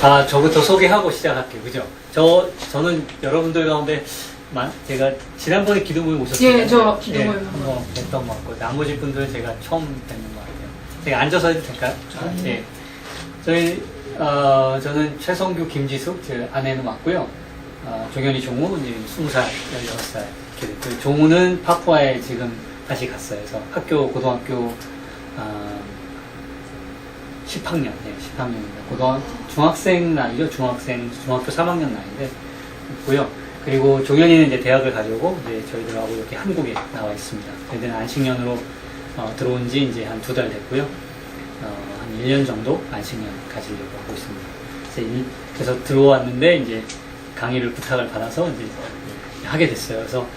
저부터 소개하고 시작할게요. 그죠? 저는 여러분들 가운데, 제가 지난번에 기도모임 오셨어요. 예, 저 기도모임 한번 뵀던 것 같고, 나머지 분들은 제가 처음 뵙는 것 같아요. 제가 앉아서 해도 될까요? 예. 저는 최성규, 김지숙, 제 아내는 맞고요. 종현이 종우, 이제 20살, 16살. 이렇게 됐고, 종우는 파푸아에 지금 다시 갔어요. 그래서 고등학교, 10학년, 10학년입니다. 중학생 나이죠? 중학교 3학년 나이인데, 있고요. 그리고 종현이는 이제 대학을 가려고, 이제 저희들하고 이렇게 한국에 나와 있습니다. 저희들은 안식년으로, 들어온 지 이제 한 2달 됐고요. 한 1년 정도 안식년 가지려고 하고 있습니다. 그래서 들어왔는데, 이제 강의를 부탁을 받아서 이제 하게 됐어요. 그래서,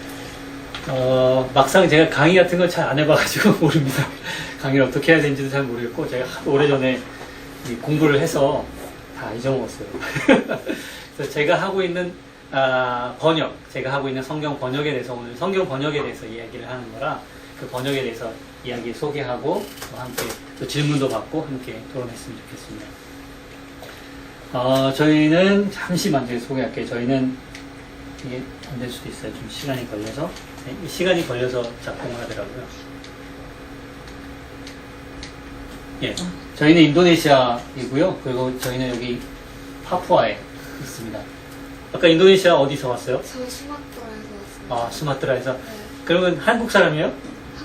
막상 제가 강의 같은 걸 잘 안 해봐가지고 모릅니다. 강의를 어떻게 해야 되는지도 잘 모르겠고, 제가 오래전에 공부를 해서 다 잊어먹었어요. 그래서 제가 하고 있는, 제가 하고 있는 성경 번역에 대해서 오늘 성경 번역에 대해서 이야기를 하는 거라, 그 번역에 대해서 이야기 소개하고, 함께 또 질문도 받고 함께 토론했으면 좋겠습니다. 저희는, 잠시만 제가 소개할게요. 저희는, 이게 안 될 수도 있어요. 좀 시간이 걸려서. 시간이 걸려서 작동을 하더라고요. 예. 저희는 인도네시아이고요. 그리고 저희는 여기 파푸아에 있습니다. 아까 인도네시아 어디서 왔어요? 저 수마트라에서 왔습니다. 수마트라에서. 네. 그러면 한국 사람이에요?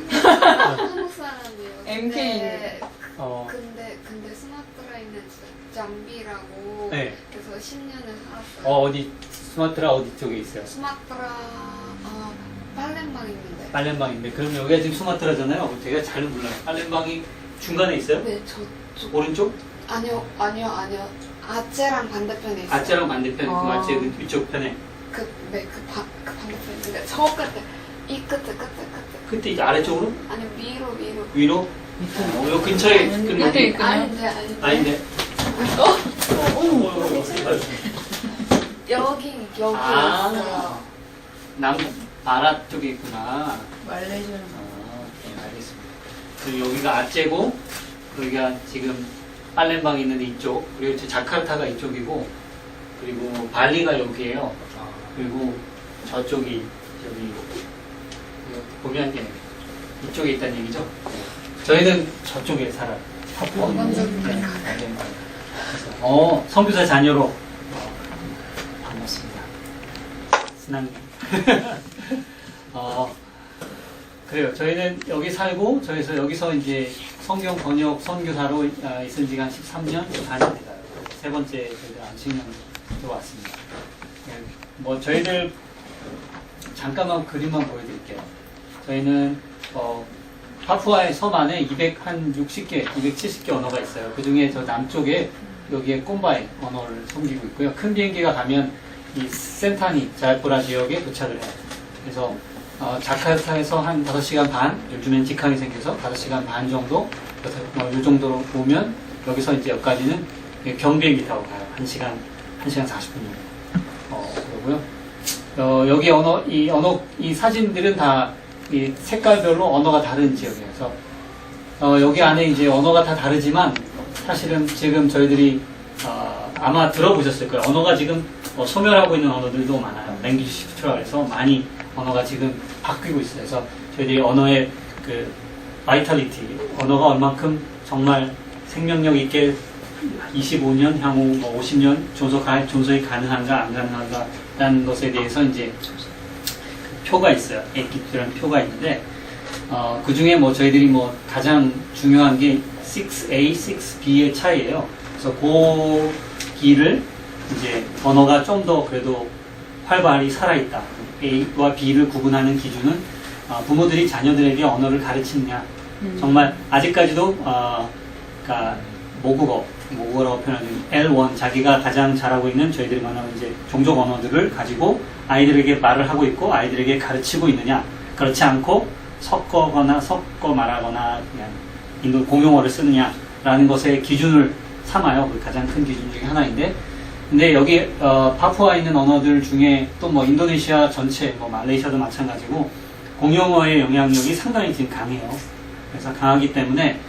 한국 사람이에요. MK인데. 근데 수마트라에 있는 잠비라고. 네. 그래서 10년을 살았어요. 어디, 수마트라 어디 쪽에 있어요? 수마트라 팔렘방 있는데. 팔렘방인데. 그럼 여기가 지금 수마트라잖아요. 제가 잘은 몰라요. 팔렘방이 중간에 있어요? 네, 오른쪽? 아니요. 아째랑 반대편에 있어요. 아째랑 반대편, 그 아째 위쪽 편에. 그 반대편인데 저 끝에 이 끝에. 그때 이제 아래쪽으로? 아니 위로. 위로? 요 근처에 밑에 있구나. 아닌데. 여기 있어요. 바라 쪽에 있구나. 말레이시아. 네, 알겠습니다. 그리고 여기가 아째고, 여기가 지금 팔렘방이 있는데 이쪽, 그리고 자카르타가 이쪽이고, 그리고 발리가 여기에요. 그리고 저쪽이, 보면, 이쪽에 있다는 얘기죠. 저희는 저쪽에 살아요. 선교사 자녀로 반갑습니다. 신앙. 그래요. 저희는 여기 살고, 여기서 이제 성경 번역 선교사로 있은 지가 한 13년, 14년 돼가요. 세 번째 저희들 안식년 들어왔습니다. 네, 저희들 잠깐만 그림만 보여드릴게요. 저희는 파푸아의 섬 안에 260개, 270개 언어가 있어요. 그 중에 저 남쪽에 여기에 꼼바이 언어를 섬기고 있고요. 큰 비행기가 가면 이 센타니, 자야푸라 지역에 도착을 해요. 그래서 자카르타에서 한 5시간 반, 요즘엔 직항이 생겨서 5시간 반 정도, 이 정도로 오면 여기서 이제 여기까지는 경비행기 타고 가요. 1시간 40분 정도. 그러고요. 여기 이 사진들은 다 이 색깔별로 언어가 다른 지역이어서 여기 안에 이제 언어가 다 다르지만 사실은 지금 저희들이 아마 들어보셨을 거예요. 언어가 지금 소멸하고 있는 언어들도 많아요. 랭귀지 시프트라 해서 많이 언어가 지금 바뀌고 있어요. 그래서 저희들이 언어의 그 바이탈리티, 언어가 얼만큼 정말 생명력 있게 25년 향후 50년 존속이 가능한가 안 가능한가 라는 것에 대해서 이제 표가 있어요. 에기프트라는 표가 있는데 그 중에 저희들이 가장 중요한 게 6A, 6B의 차이예요. 그래서 그 B를 이제 언어가 좀 더 그래도 활발히 살아있다. A와 B를 구분하는 기준은 부모들이 자녀들에게 언어를 가르치느냐. 정말 아직까지도 그러니까 모국어라고 표현하는 L1 자기가 가장 잘하고 있는 저희들이 말하는 이제 종족 언어들을 가지고 아이들에게 말을 하고 있고 아이들에게 가르치고 있느냐. 그렇지 않고 섞어 말하거나 그냥 인도 공용어를 쓰느냐라는 것의 기준을 삼아요. 그 가장 큰 기준 중에 하나인데, 근데 여기 파푸아에 있는 언어들 중에 또 인도네시아 전체, 말레이시아도 마찬가지고 공용어의 영향력이 상당히 지금 강해요. 그래서 강하기 때문에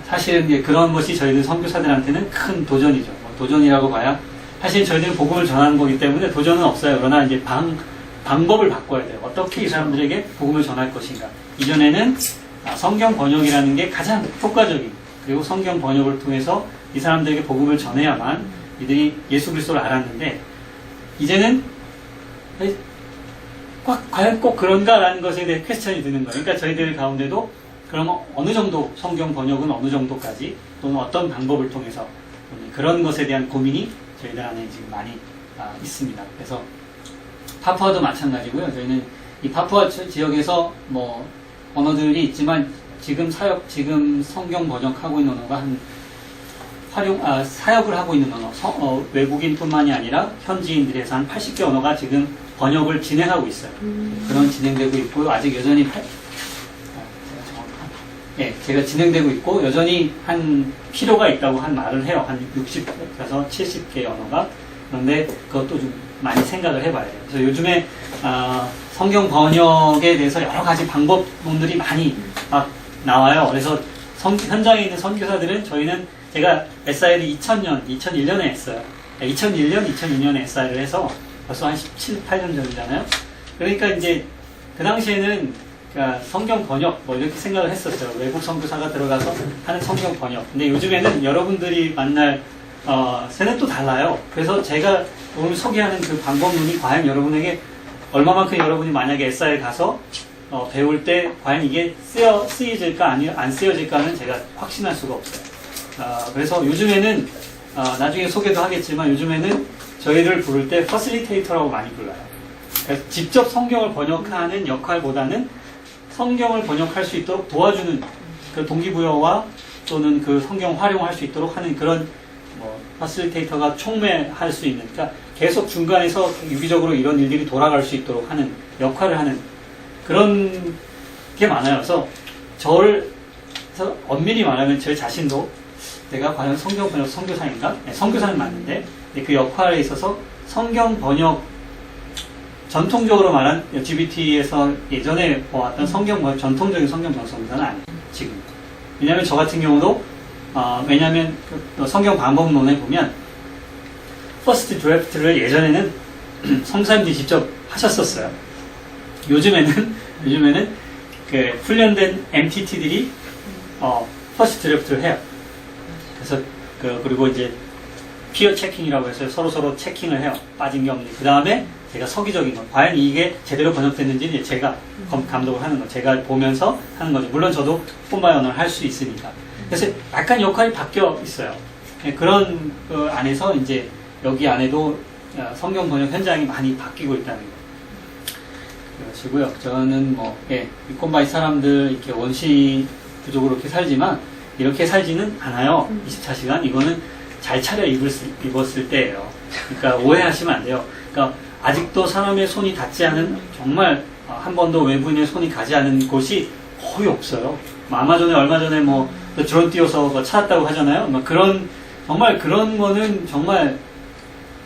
사실은 이제 그런 것이 저희들 선교사들한테는 큰 도전이죠. 도전이라고 봐야 사실 저희들은 복음을 전하는 거기 때문에 도전은 없어요. 그러나 이제 방법을 바꿔야 돼요. 어떻게 이 사람들에게 복음을 전할 것인가. 이전에는 성경 번역이라는 게 가장 효과적인, 그리고 성경 번역을 통해서 이 사람들에게 복음을 전해야만 이들이 예수 그리스도를 알았는데, 이제는 과연 꼭 그런가라는 것에 대해 퀘스천이 드는 거예요. 그러니까 저희들 가운데도 그러면 어느 정도 성경 번역은 어느 정도까지, 또는 어떤 방법을 통해서, 그런 것에 대한 고민이 저희들 안에 지금 많이 있습니다. 그래서 파푸아도 마찬가지고요. 저희는 이 파푸아 지역에서 뭐 언어들이 있지만 지금 성경 번역하고 있는 언어가 사역을 하고 있는 언어, 외국인뿐만이 아니라 현지인들에서 한 80개 언어가 지금 번역을 진행하고 있어요. 그런 진행되고 있고, 아직 여전히 제가 진행되고 있고, 여전히 한 필요가 있다고 한 말을 해요. 한 60에서 70개 언어가. 그런데 그것도 좀 많이 생각을 해봐야 돼요. 그래서 요즘에 성경 번역에 대해서 여러 가지 방법론들이 많이 막 나와요. 그래서 현장에 있는 선교사들은, 제가 SI를 2001년에 했어요. 2001년, 2002년에 SI를 해서 벌써 한 17, 8년 전이잖아요. 그러니까 이제 그 당시에는 성경 번역 뭐 이렇게 생각을 했었어요. 외국 선교사가 들어가서 하는 성경 번역. 근데 요즘에는 여러분들이 만날 세는 또 달라요. 그래서 제가 오늘 소개하는 그 방법론이 과연 여러분에게 얼마만큼, 여러분이 만약에 SI에 가서 배울 때 과연 이게 쓰여질까 아니면 안 쓰여질까는 제가 확신할 수가 없어요. 그래서 요즘에는 나중에 소개도 하겠지만, 요즘에는 저희를 부를 때 퍼실리테이터라고 많이 불러요. 그래서 직접 성경을 번역하는 역할보다는 성경을 번역할 수 있도록 도와주는 그 동기부여와 또는 그 성경 활용할 수 있도록 하는 그런 퍼실리테이터가 촉매할 수 있는, 그러니까 계속 중간에서 유기적으로 이런 일들이 돌아갈 수 있도록 하는 역할을 하는 그런 게 많아요. 그래서 그래서 엄밀히 말하면 제 자신도 내가 과연 성경 번역 선교사인가? 네, 선교사는 맞는데 그 역할에 있어서 성경 번역, 전통적으로 말한 GBT에서 예전에 보았던 전통적인 성경 번역 선교사는 아니에요. 지금. 왜냐하면 저 같은 경우도 왜냐하면 성경 방법론에 보면 퍼스트 드래프트를 예전에는 성사님들이 직접 하셨었어요. 요즘에는 그 훈련된 MTT들이 퍼스트 드래프트를 해요. 그래서 그리고 이제 피어 체킹이라고 해서 서로 체킹을 해요. 빠진 게 없는지. 그 다음에 제가 서기적인 거, 과연 이게 제대로 번역됐는지 제가 감독을 하는 거, 제가 보면서 하는 거죠. 물론 저도 폰바이 언어를 할 수 있으니까. 그래서 약간 역할이 바뀌어 있어요. 그런 안에서 이제 여기 안에도 성경 번역 현장이 많이 바뀌고 있다는 거. 그러시고요. 저는 폰바이 사람들 이렇게 원시 부족으로 이렇게 살지만 이렇게 살지는 않아요. 24시간. 이거는 잘 차려 입었을 때예요. 그러니까 오해하시면 안 돼요. 그러니까 아직도 사람의 손이 닿지 않은, 정말 한 번도 외부인의 손이 가지 않은 곳이 거의 없어요. 아마존에 얼마 전에 드론 띄워서 찾았다고 하잖아요. 정말 그런 거는 정말,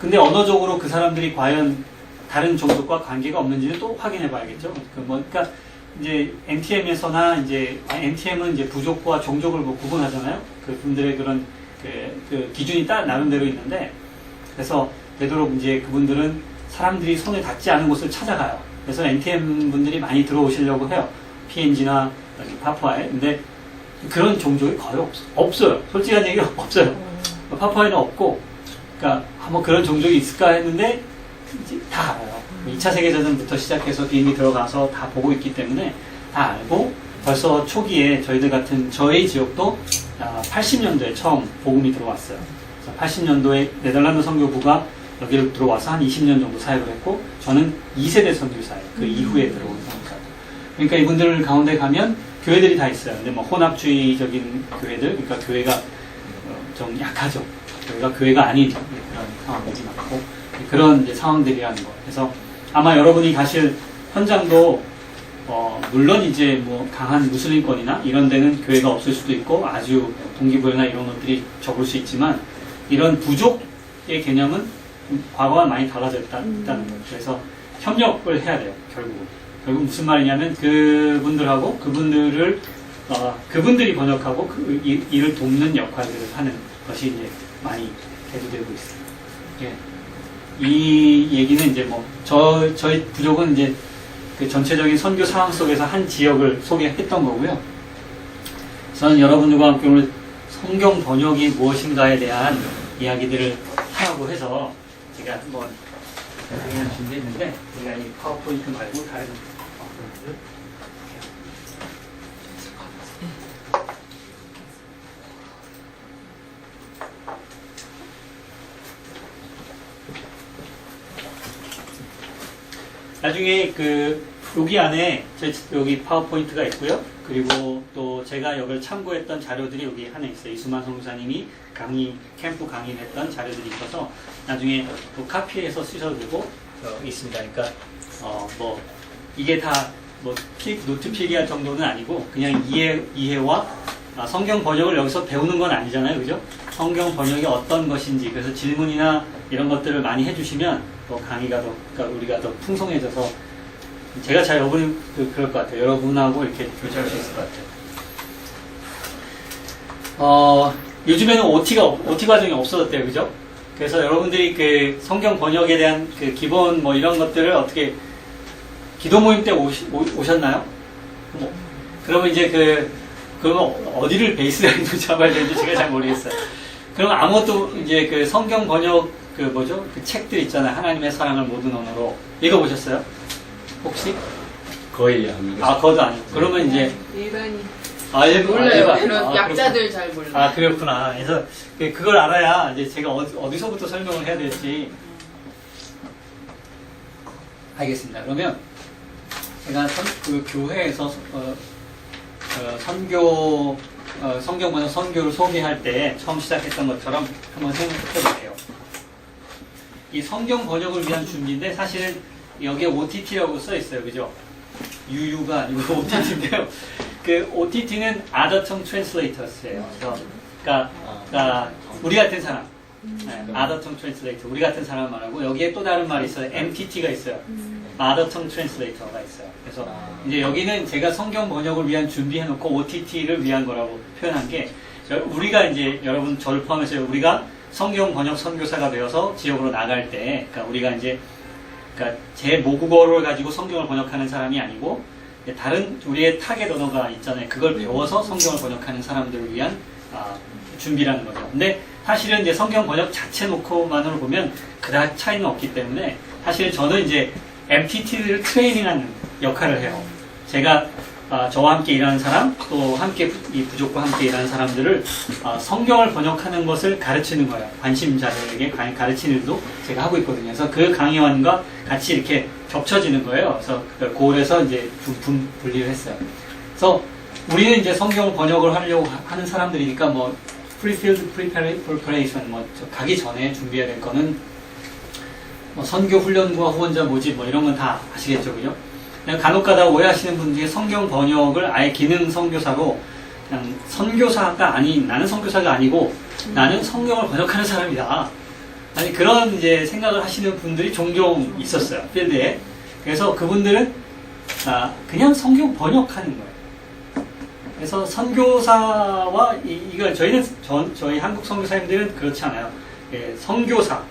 근데 언어적으로 그 사람들이 과연 다른 종족과 관계가 없는지는 또 확인해 봐야겠죠. 그러니까 이제 NTM에서나 NTM은 이제 부족과 종족을 구분하잖아요. 그 분들의 그런 그 기준이 나름대로 있는데, 그래서 되도록 이제 그분들은 사람들이 손에 닿지 않은 곳을 찾아가요. 그래서 NTM 분들이 많이 들어오시려고 해요. PNG나 파푸아에. 근데 그런 종족이 거의 없어요. 솔직한 얘기가 없어요. 파푸아에는 없고, 그러니까 한번 그런 종족이 있을까 했는데 다 알아요. 2차 세계대전부터 시작해서 비행기 들어가서 다 보고 있기 때문에 다 알고, 벌써 초기에 저희 지역도 80년도에 처음 복음이 들어왔어요. 그래서 80년도에 네덜란드 선교부가 여기를 들어와서 한 20년 정도 사역을 했고, 저는 2세대 선교사예요. 그 이후에 들어온 선교사들. 그러니까 이분들 가운데 가면 교회들이 다 있어요. 근데 혼합주의적인 교회들, 그러니까 교회가 좀 약하죠. 교회가 아닌 그런 상황들이 많고, 그런 이제 상황들이라는 거. 그래서 아마 여러분이 가실 현장도 물론 이제 강한 무슬림권이나 이런 데는 교회가 없을 수도 있고, 아주 동기부여나 이런 것들이 적을 수 있지만, 이런 부족의 개념은 과거와 많이 달라져 있다는 거예요. 그래서 협력을 해야 돼요. 결국 무슨 말이냐면, 그분들하고 그분들이 번역하고 일을 돕는 역할들을 하는 것이 이제 많이 대두되고 있어요. 예. 이 얘기는 이제 뭐 저희 부족은 이제 그 전체적인 선교 상황 속에서 한 지역을 소개했던 거고요. 저는 여러분들과 함께 오늘 성경 번역이 무엇인가에 대한 이야기들을 하라고 해서 제가 한번 강의를 준비했는데, 제가 이 파워포인트 말고 다른 파워포인트를 나중에 여기 안에 여기 파워포인트가 있고요. 그리고 또 제가 여기를 참고했던 자료들이 여기 하나 있어요. 이수만 선교사님이 캠프 강의를 했던 자료들이 있어서 나중에 또 카피해서 쓰셔도 되고 있습니다. 그러니까 뭐 이게 다 뭐 노트 필기할 정도는 아니고 그냥 이해와 성경 번역을 여기서 배우는 건 아니잖아요, 그죠? 성경 번역이 어떤 것인지, 그래서 질문이나 이런 것들을 많이 해주시면 또 강의가 그러니까 우리가 더 풍성해져서 제가 잘 그럴 것 같아요. 여러분하고 이렇게 교제할 수 있을 것 같아요. 요즘에는 OT 과정이 없어졌대요, 그죠? 그래서 여러분들이 그 성경 번역에 대한 그 기본 뭐 이런 것들을 어떻게 기도 모임 때 오셨나요? 그러면 이제 그러면 어디를 베이스라인으로 잡아야 되는지 제가 잘 모르겠어요. 그럼 아무것도 이제 그 성경 번역 그 책들 있잖아요. 하나님의 사랑을 모든 언어로 읽어보셨어요? 혹시? 거의 안 읽었어요. 그것도 아니고. 그러면 이제 일반인 몰라요. 이런 약자들 잘 몰라요. 그렇구나. 그래서 그걸 알아야 이제 제가 어디서부터 설명을 해야 될지 알겠습니다. 그러면 제가 그 교회에서 성경 번역 선교를 소개할 때 처음 시작했던 것처럼 한번 생각해 볼게요. 이 성경 번역을 위한 준비인데 사실은 여기에 OTT라고 써 있어요, 그죠? UU가 아니고 OTT인데요. 그 OTT는 Other Tongue Translators,예요. 그러니까 우리 같은 사람, Other Tongue Translator, 우리 같은 사람 말하고 여기에 또 다른 말이 있어요. MTT가 있어요. Other Tongue Translator가 있어요. 그래서 이제 여기는 제가 성경 번역을 위한 준비해놓고 OTT를 위한 거라고 표현한 게, 우리가 이제 여러분 저를 포함해서 우리가 성경 번역 선교사가 되어서 지역으로 나갈 때, 그러니까 우리가 이제 제 모국어를 가지고 성경을 번역하는 사람이 아니고 다른 우리의 타겟 언어가 있잖아요. 그걸 배워서 성경을 번역하는 사람들을 위한 준비라는 거죠. 근데 사실은 이제 성경 번역 자체 놓고만으로 보면 그다지 차이는 없기 때문에 사실 저는 이제 MTT를 트레이닝하는 역할을 해요. 제가 저와 함께 일하는 사람, 또 함께 이 부족과 함께 일하는 사람들을 성경을 번역하는 것을 가르치는 거예요. 관심자들에게 가르치는 일도 제가 하고 있거든요. 그래서 그 강의원과 같이 이렇게 겹쳐지는 거예요. 그래서 그래서 이제 분리를 했어요. 그래서 우리는 이제 성경 번역을 하려고 하는 사람들이니까 뭐 pre-field preparation, 가기 전에 준비해야 될 거는 선교 훈련과 후원자 모집 이런 건 다 아시겠죠, 그죠? 간혹가다 오해하시는 분 중에 성경 번역을 아예 기능 선교사로 그냥 선교사가 아닌, 나는 선교사가 아니고 나는 성경을 번역하는 사람이다. 아니 그런 이제 생각을 하시는 분들이 종종 있었어요, 필드에. 그래서 그분들은 그냥 성경 번역하는 거예요. 그래서 선교사와 이걸 저희 한국 선교사님들은 그렇지 않아요. 선교사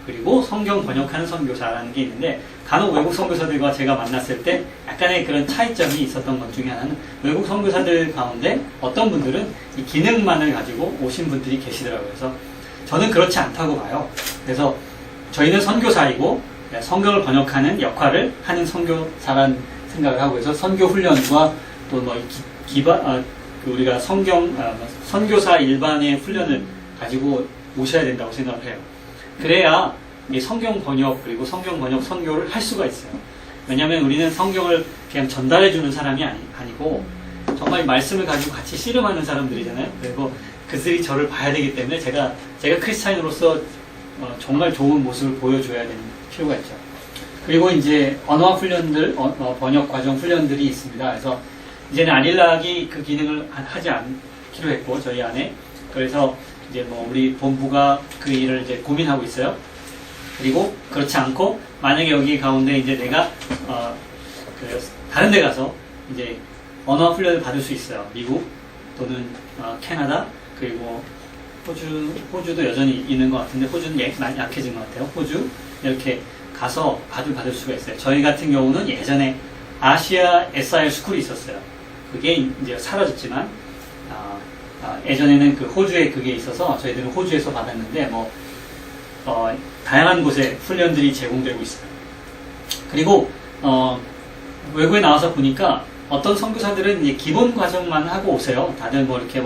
그리고 성경 번역하는 선교사라는 게 있는데, 간혹 외국 선교사들과 제가 만났을 때 약간의 그런 차이점이 있었던 것 중에 하나는, 외국 선교사들 가운데 어떤 분들은 이 기능만을 가지고 오신 분들이 계시더라고요. 그래서 저는 그렇지 않다고 봐요. 그래서 저희는 선교사이고 성경을 번역하는 역할을 하는 선교사라는 생각을 하고, 그래서 선교 훈련과 또 우리가 선교사 일반의 훈련을 가지고 오셔야 된다고 생각을 해요. 그래야 이 성경 번역 그리고 성경 번역 선교를 할 수가 있어요. 왜냐하면 우리는 성경을 그냥 전달해주는 사람이 아니고 정말 말씀을 가지고 같이 씨름하는 사람들이잖아요. 그리고 그들이 저를 봐야 되기 때문에 제가 크리스찬으로서 정말 좋은 모습을 보여줘야 되는 필요가 있죠. 그리고 이제 언어학 훈련들, 번역 과정 훈련들이 있습니다. 그래서 이제는 안일락이 그 기능을 하지 않기로 했고, 저희 안에. 그래서 이제 우리 본부가 그 일을 이제 고민하고 있어요. 그리고 그렇지 않고 만약에 여기 가운데 이제 내가 다른 데 가서 이제 언어 훈련을 받을 수 있어요. 미국 또는 캐나다, 그리고 호주도 여전히 있는 것 같은데 호주는 많이 약해진 것 같아요. 호주 이렇게 가서 받을 수가 있어요. 저희 같은 경우는 예전에 아시아 SIR 스쿨이 있었어요. 그게 이제 사라졌지만 예전에는 그 호주에 그게 있어서 저희들은 호주에서 받았는데 다양한 곳에 훈련들이 제공되고 있어요. 그리고 외국에 나와서 보니까 어떤 선교사들은 이제 기본 과정만 하고 오세요. 다들 이렇게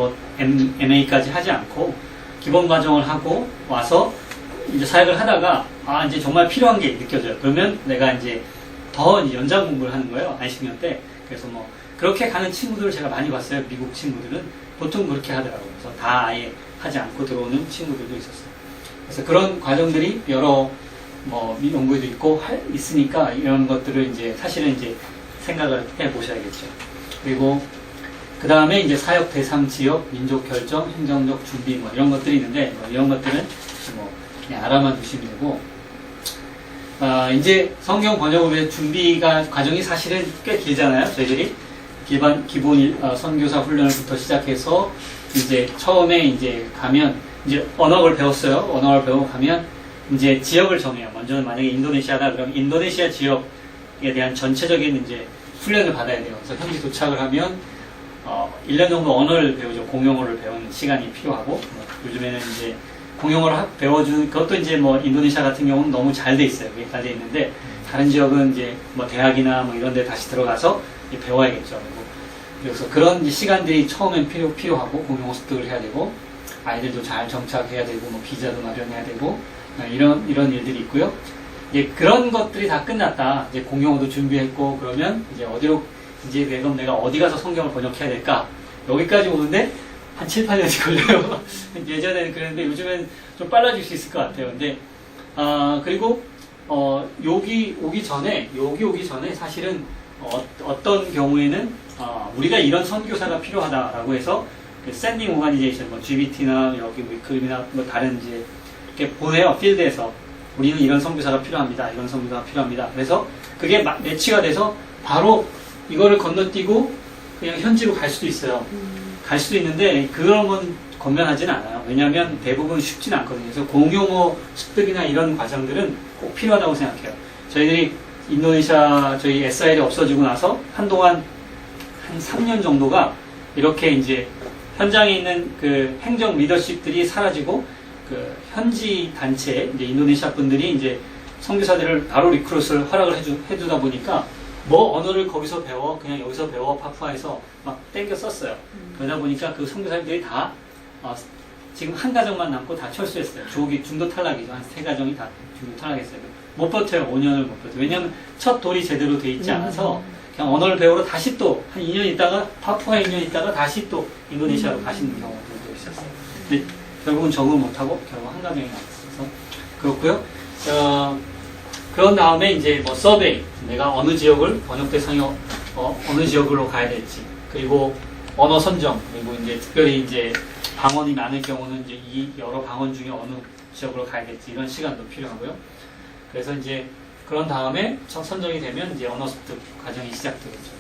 MA까지 하지 않고 기본 과정을 하고 와서 이제 사역을 하다가 이제 정말 필요한 게 느껴져요. 그러면 내가 이제 더 이제 연장 공부를 하는 거예요. 안식년 때. 그래서 그렇게 가는 친구들을 제가 많이 봤어요. 미국 친구들은 보통 그렇게 하더라고요. 그래서 다 아예 하지 않고 들어오는 친구들도 있었어요. 그래서 그런 과정들이 여러 연구에도 있으니까 이런 것들을 이제 사실은 이제 생각을 해 보셔야겠죠. 그리고 그 다음에 이제 사역 대상 지역, 민족 결정, 행정적 준비 이런 것들이 있는데 이런 것들은 그냥 알아만 두시면 되고 이제 성경 번역을 위해 준비가 과정이 사실은 꽤 길잖아요. 저희들이 기본 선교사 훈련을부터 시작해서 이제 처음에 이제 가면 이제 언어를 배웠어요. 언어를 배우고 가면 이제 지역을 정해요. 먼저는 만약에 인도네시아다 그러면 인도네시아 지역에 대한 전체적인 이제 훈련을 받아야 돼요. 그래서 현지 도착을 하면 1년 정도 언어를 배우죠. 공용어를 배우는 시간이 필요하고 요즘에는 이제 공용어를 배워주는 그것도 이제 인도네시아 같은 경우는 너무 잘 돼 있어요. 그게 잘 돼 있는데 다른 지역은 이제 대학이나 이런 데 다시 들어가서 배워야겠죠. 그래서 그런 이제 시간들이 처음엔 필요하고 공용어 습득을 해야 되고 아이들도 잘 정착해야 되고 비자도 마련해야 되고 이런 일들이 있고요. 이제 그런 것들이 다 끝났다. 이제 공용어도 준비했고 그러면 이제 어디로 이제 그럼 내가 어디 가서 성경을 번역해야 될까? 여기까지 오는데 한 7, 8년이 걸려요. 예전에는 그랬는데 요즘엔 좀 빨라질 수 있을 것 같아요. 근데 그리고 여기 오기 전에 사실은 어떤 경우에는 우리가 이런 선교사가 필요하다라고 해서 샌딩 오가니제이션, GBT나 여기 위클이나 다른 이제 이렇게 보내요. 필드에서 우리는 이런 선교사가 필요합니다. 이런 선교사가 필요합니다. 그래서 그게 매치가 돼서 바로 이거를 건너뛰고 그냥 현지로 갈 수도 있어요. 갈 수도 있는데 그런 건 건면하지는 않아요. 왜냐하면 대부분 쉽지는 않거든요. 그래서 공용어 습득이나 이런 과정들은 꼭 필요하다고 생각해요. 저희들이 인도네시아 저희 SIL이 없어지고 나서 한동안 한 3년 정도가 이렇게 이제 현장에 있는 그 행정 리더십들이 사라지고 그 현지 단체 이제 인도네시아 분들이 이제 선교사들을 바로 리크루트를 허락을 해주다 보니까 언어를 거기서 배워 그냥 여기서 배워 파푸아에서 막 땡겨 썼어요. 그러다 보니까 그 선교사들이 다 지금 한 가정만 남고 다 철수했어요. 중도 탈락이죠. 한 3가정이 다 중도 탈락했어요. 못 버텨요. 5년을 못 버텨요. 왜냐하면 첫 돌이 제대로 돼 있지 않아서 그냥 언어를 배우러 다시 또 한 2년 있다가 파푸아에 2년 있다가 다시 또 인도네시아로 가시는 경우들도 있었어요. 근데 결국은 적응 못하고 결국 한 가정이 남았어서 그렇고요. 그런 다음에 이제 서베이 내가 어느 지역을 번역 대상이 어느 지역으로 가야 될지 그리고 언어 선정 그리고 이제 특별히 이제 방언이 많을 경우는 이제 이 여러 방언 중에 어느 지역으로 가야 될지 이런 시간도 필요하고요. 그래서 이제 그런 다음에 선정이 되면 이제 언어 습득 과정이 시작되겠죠.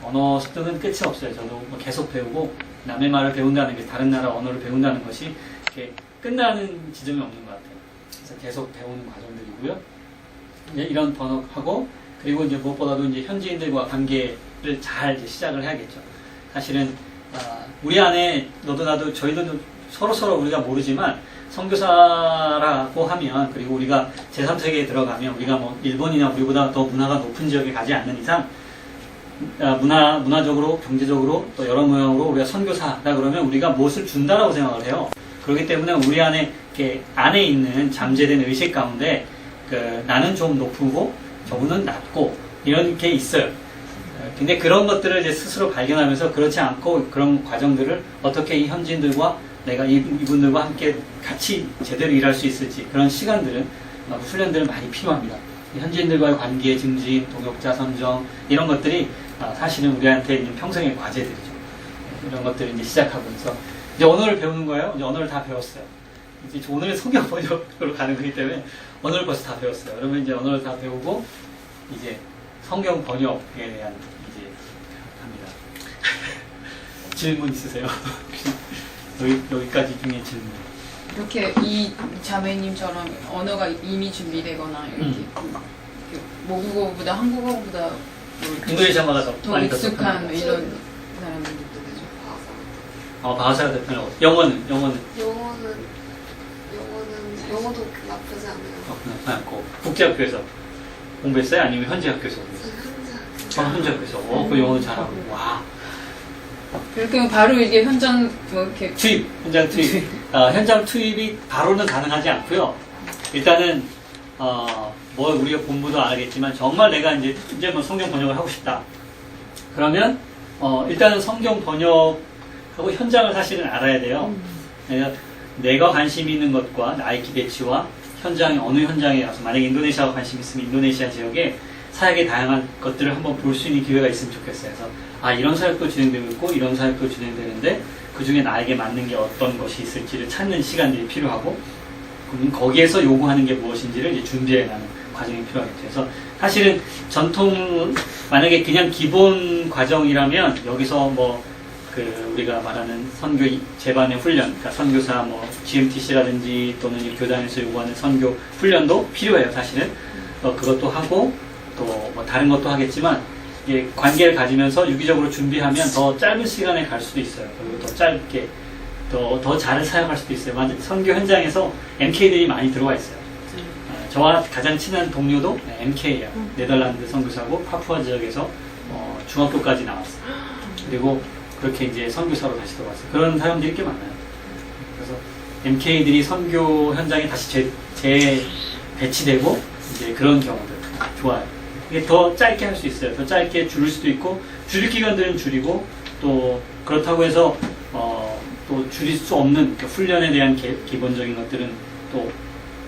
언어 습득은 끝이 없어요. 저도 계속 배우고 남의 말을 배운다는 게 다른 나라 언어를 배운다는 것이 이렇게 끝나는 지점이 없는 것 같아요. 그래서 계속 배우는 과정들이고요. 이제 이런 번역하고 그리고 이제 무엇보다도 이제 현지인들과 관계를 잘 이제 시작을 해야겠죠. 사실은 우리 안에 너도 나도 저희도 서로 우리가 모르지만 선교사라고 하면 그리고 우리가 제3세계에 들어가면 우리가 일본이나 우리보다 더 문화가 높은 지역에 가지 않는 이상 문화적으로 경제적으로 또 여러 모양으로 우리가 선교사다 그러면 우리가 무엇을 준다라고 생각을 해요. 그렇기 때문에 우리 안에 이렇게 안에 있는 잠재된 의식 가운데 나는 좀 높고 저분은 낮고 이런 게 있어요. 근데 그런 것들을 이제 스스로 발견하면서 그렇지 않고 그런 과정들을 어떻게 이 현지인들과 내가 이분들과 함께 같이 제대로 일할 수 있을지 그런 시간들은 훈련들은 많이 필요합니다. 현지인들과의 관계 증진, 동역자 선정 이런 것들이 사실은 우리한테 있는 평생의 과제들이죠. 이런 것들을 이제 시작하고 있어. 이제 언어를 배우는 거예요. 이제 언어를 다 배웠어요. 이제 오늘은 성경 번역으로 가는 거기 때문에 언어를 벌써 다 배웠어요. 그러면 이제 언어를 다 배우고 이제 성경 번역에 대한 이제 합니다. 질문 있으세요? 여기까지 중에 질문. 이렇게 이 자매님처럼 언어가 이미 준비되거나 이렇게 모국어보다 한국어보다 뭐 인도네시아마가 더 많이 익숙한 더 이런 사람들도 되죠. 바하사가 더 편하고 영어는 영어도 나쁘지 않아요. 않고 국제학교에서 공부했어요? 아니면 현지 학교에서 공부했어요? 현지 학교에서. 그 영어는 잘하고 와. 그렇게 바로 이게 현장 뭐 이렇게 투입, 현장 투입. 현장 투입이 바로는 가능하지 않고요. 일단은 뭐 우리가 공부도 알겠지만 정말 내가 이제 뭐 성경 번역을 하고 싶다. 그러면 일단은 성경 번역하고 현장을 사실은 알아야 돼요. 그래서 내가 관심 있는 것과 나의 기대치와 현장에 어느 현장에 가서 만약에 인도네시아가 관심 있으면 인도네시아 지역에 사역의 다양한 것들을 한번 볼 수 있는 기회가 있으면 좋겠어요. 그래서 이런 사역도 진행되고 있고 이런 사역도 진행되는데 그 중에 나에게 맞는 게 어떤 것이 있을지를 찾는 시간들이 필요하고 그럼 거기에서 요구하는 게 무엇인지를 이제 준비해가는 과정이 필요하겠죠. 그래서 사실은 전통 만약에 그냥 기본 과정이라면 여기서 뭐 우리가 말하는 선교 제반의 훈련, 그러니까 선교사 뭐 GMTC라든지 또는 이 교단에서 요구하는 선교 훈련도 필요해요. 사실은 그것도 하고 또 뭐 다른 것도 하겠지만 이게 관계를 가지면서 유기적으로 준비하면 더 짧은 시간에 갈 수도 있어요. 그리고 더 짧게 더 잘 사역할 수도 있어요. 선교 현장에서 MK들이 많이 들어와 있어요. 저와 가장 친한 동료도 MK예요. 네덜란드 선교사고 파푸아 지역에서 중학교까지 나왔어요. 그리고 그렇게 이제 선교사로 다시 들어왔어요. 그런 사람들이 꽤 많아요. 그래서 MK들이 선교 현장에 다시 배치되고 이제 그런 경우들 좋아요. 이게 더 짧게 할 수 있어요. 더 짧게 줄일 수도 있고 줄일 기간들은 줄이고 또 그렇다고 해서 또 줄일 수 없는 그러니까 훈련에 대한 기본적인 것들은 또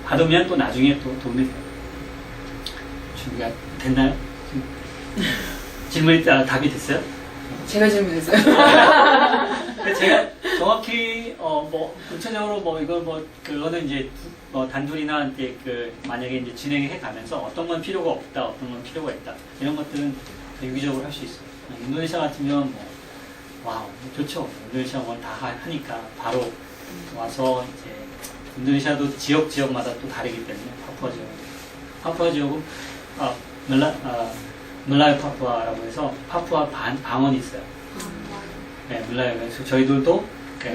받으면 또 나중에 또 도움이 돼요. 준비가 됐나요? 질문이 답이 됐어요? 제가 질문했어요. 제가 정확히 뭐 구체적으로 뭐 이걸 뭐 그거는 이제 단둘이나 이제 만약에 이제 진행해 가면서 어떤 건 필요가 없다, 어떤 건 필요가 있다 이런 것들은 유기적으로 할 수 있어요. 인도네시아 같으면 뭐 와우 좋죠. 인도네시아 뭘 다 하니까 바로 와서 이제 인도네시아도 지역마다 또 다르기 때문에 파푸아 지역은 물라요 파푸아라고 해서 파푸아 방언이 있어요. 네, 물라요. 그래서 저희들도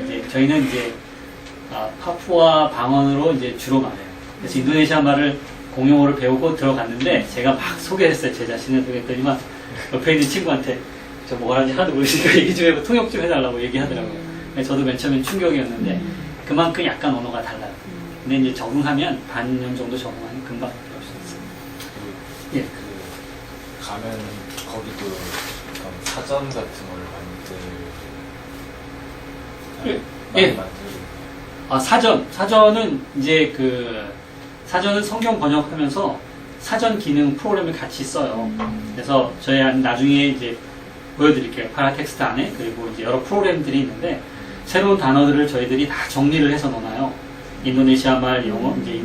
이제 저희는 이제 파푸아 방언으로 이제 주로 말해요. 그래서 인도네시아 말을 공용어를 배우고 들어갔는데 제가 막 소개했어요. 제 자신을 소개했더니만 옆에 있는 친구한테 저 뭐라는지 하나도 모르시니까 얘기 좀 해보 통역 좀 해달라고 얘기하더라고요. 저도 맨 처음엔 충격이었는데 그만큼 약간 언어가 달라요. 근데 이제 적응하면 반년 정도 적응하면 금방 배울 수 있어요. 예. 가면 거기도 그런 사전 같은 걸 예. 사전은 이제 사전은 성경 번역하면서 사전 기능 프로그램을 같이 써요. 그래서 저희 나중에 이제 보여드릴게요. 파라텍스트 안에. 그리고 이제 여러 프로그램들이 있는데 새로운 단어들을 저희들이 다 정리를 해서 넣어놔요. 인도네시아 말, 영어, 이제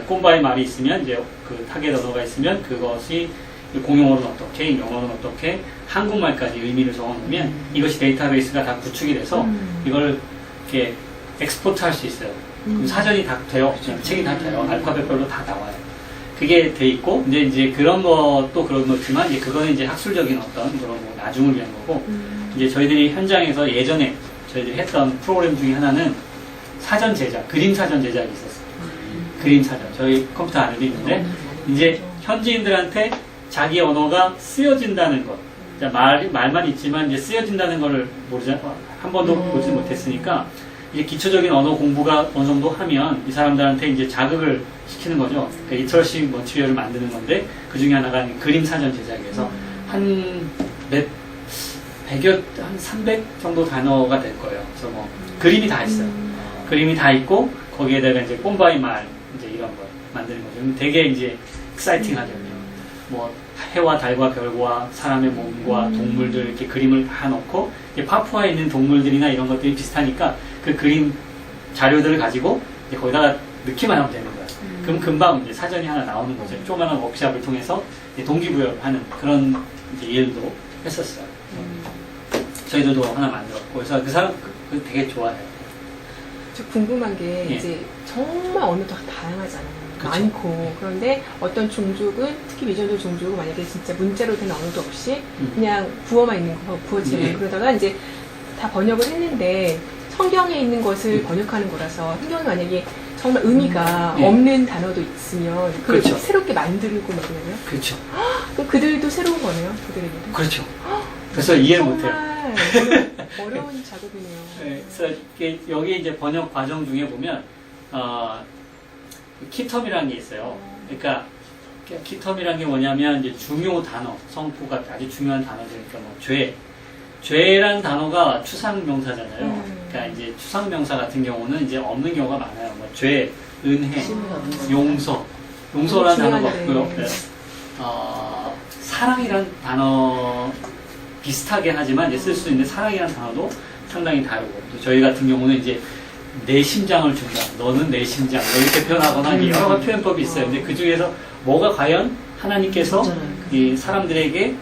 꼼바이 말이 있으면 이제 그 타겟 언어가 있으면 그것이 공용어로는 어떻게, 영어로는 어떻게, 한국말까지 의미를 적어놓으면 이것이 데이터베이스가 다 구축이 돼서 이걸 이렇게 엑스포트 할 수 있어요. 그럼 사전이 다 돼요. 책이 다 돼요. 알파벳별로 다 나와요. 그게 돼 있고, 근데 이제 그런 것도 그런 거지만, 이제 그거는 이제 학술적인 어떤 그런 뭐 나중을 위한 거고, 이제 저희들이 현장에서 예전에 저희들이 했던 프로그램 중에 하나는 사전 제작, 그림 사전 제작이 있었어요. 그림 사전. 저희 컴퓨터 안에도 있는데, 이제 현지인들한테 자기 언어가 쓰여진다는 것. 말만 있지만 이제 쓰여진다는 거를 한 번도 보지 못했으니까, 이제 기초적인 언어 공부가 어느 정도 하면 이 사람들한테 이제 자극을 시키는 거죠. 그러니까 리터러시 머티리얼을 만드는 건데 그 중에 하나가 그림 사전 제작에서 한 300 정도 단어가 될 거예요. 그래서 뭐 그림이 다 있어요. 그림이 다 있고 거기에다가 이제 꼼바이 말 이제 이런 거 만드는 거죠. 되게 이제 익사이팅하죠. 뭐 해와 달과 별과 사람의 몸과 동물들 이렇게 그림을 다 넣고 파푸아에 있는 동물들이나 이런 것들이 비슷하니까 그 그림 자료들을 가지고 이제 거기다가 넣기만 하면 되는 거예요. 그럼 금방 이제 사전이 하나 나오는 거죠. 조그마한 워크샵을 통해서 동기부여하는 그런 이제 일도 했었어요. 저희들도 하나 만들었고 그래서 그 사람 되게 좋아해요. 저 궁금한 게 예. 이제 정말 언어도 다양하잖아요. 그쵸. 많고 그런데 어떤 종족은 특히 미전도 종족은 만약에 진짜 문자로 된 언어도 없이 그냥 구어만 있는 거 구어체로 예. 그러다가 이제 다 번역을 했는데 성경에 있는 것을 번역하는 거라서 성경이 만약에 정말 의미가 예. 없는 단어도 있으면 그걸 그렇죠. 새롭게 만들고 막 그러면 그렇죠. 그럼 그들도 새로운 거네요. 그들에게도. 그렇죠. 그래서 이해를 못해요. 정말 어려운 작업이네요. 네, 그래서 여기 이제 번역 과정 중에 보면 키텀이라는 게 있어요. 그러니까 키텀이라는 게 뭐냐면 이제 중요 단어, 성포가 아주 중요한 단어들이니까 뭐 죄라는 단어가 추상명사잖아요. 그러니까 이제 추상명사 같은 경우는 이제 없는 경우가 많아요. 뭐 죄, 은혜, 용서라는 단어가 없고요. 네. 사랑이란 단어 비슷하게 하지만 이제 쓸 수 있는 사랑이라는 단어도 상당히 다르고 또 저희 같은 경우는 이제 내 심장을 준다. 너는 내 심장. 뭐 이렇게 표현하거나 이제 여러 가지 표현법이 있어요. 근데 그 중에서 뭐가 과연 하나님께서 이 사람들에게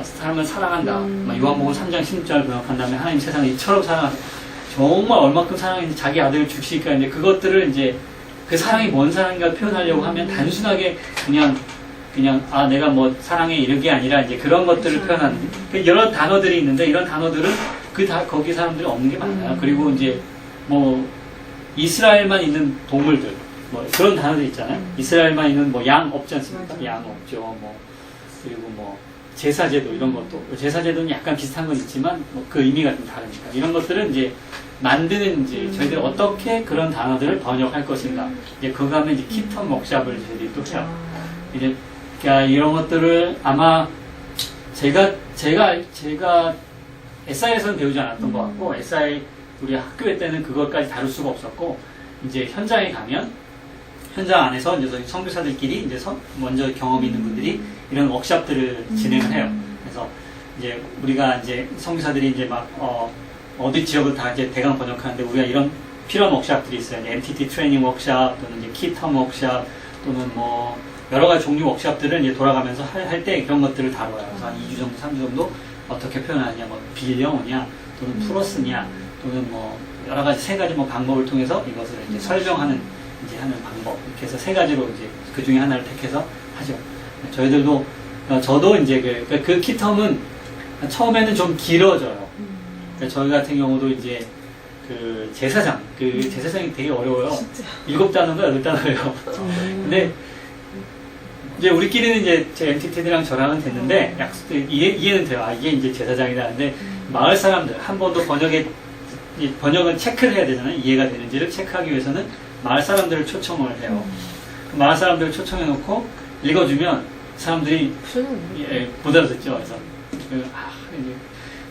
사람을 사랑한다. 요한복음 3장 16절을 번역한 다음에 하나님 세상을 이처럼 사랑한다. 정말 얼마큼 사랑했는지 자기 아들을 주시니까 이제 그것들을 이제 그 사랑이 뭔 사랑인가 표현하려고 하면 단순하게 그냥 내가 뭐 사랑에 이르게 아니라 이제 그런 것들을 표현하는 여러 단어들이 있는데 이런 단어들은 거기 사람들이 없는 게 많아요. 그리고 이제 뭐 이스라엘만 있는 동물들 뭐 그런 단어들 있잖아요. 이스라엘만 있는 뭐 양 없지 않습니까? 양 없죠. 뭐 그리고 뭐 제사제도 이런 것도 제사제도는 약간 비슷한 건 있지만 뭐 그 의미가 좀 다르니까 이런 것들은 이제 만드는 이제 저희들이 어떻게 그런 단어들을 번역할 것인가 이제 그거 하면 이제 키텀 워크샵을 저희들이 또 해요. 이제 그러니까 이런 것들을 아마 제가 SI에서는 배우지 않았던 것 같고 SI 우리 학교 때는 그것까지 다룰 수가 없었고 이제 현장에 가면 현장 안에서 이제 선교사들끼리 이제 먼저 경험 있는 분들이 이런 워크샵들을 진행을 해요. 그래서 이제 우리가 이제 선교사들이 이제 막 어디 지역을 다 이제 대강 번역하는데 우리가 이런 필요한 워크샵들이 있어요. MTT 트레이닝 워크샵 또는 이제 키텀 워크샵 또는 뭐 여러 가지 종류 워크샵들을 이제 돌아가면서 할 때 그런 것들을 다뤄요. 그래서 한 2주 정도, 3주 정도 어떻게 표현하느냐, 뭐 빌려오냐, 또는 풀어쓰냐, 또는 뭐 여러 가지 3가지 뭐 방법을 통해서 이것을 이제 설명하는 이제 하는 방법 이렇게 해서 3가지로 이제 그 중에 하나를 택해서 하죠. 저희들도 저도 이제 그 키텀은 처음에는 좀 길어져요. 그러니까 저희 같은 경우도 이제 그 제사장이 되게 어려워요. 7단어인가 8단어예요. 근데 이제 우리끼리는 이제 제 MTT들이랑 저랑은 됐는데 이해는 돼요. 이게 이제 제사장이다. 근데 마을 사람들 한 번도 번역은 체크를 해야 되잖아요. 이해가 되는지를 체크하기 위해서는 마을 사람들을 초청을 해요. 마을 사람들을 초청해 놓고 읽어주면 사람들이 못 알아듣죠. 그래서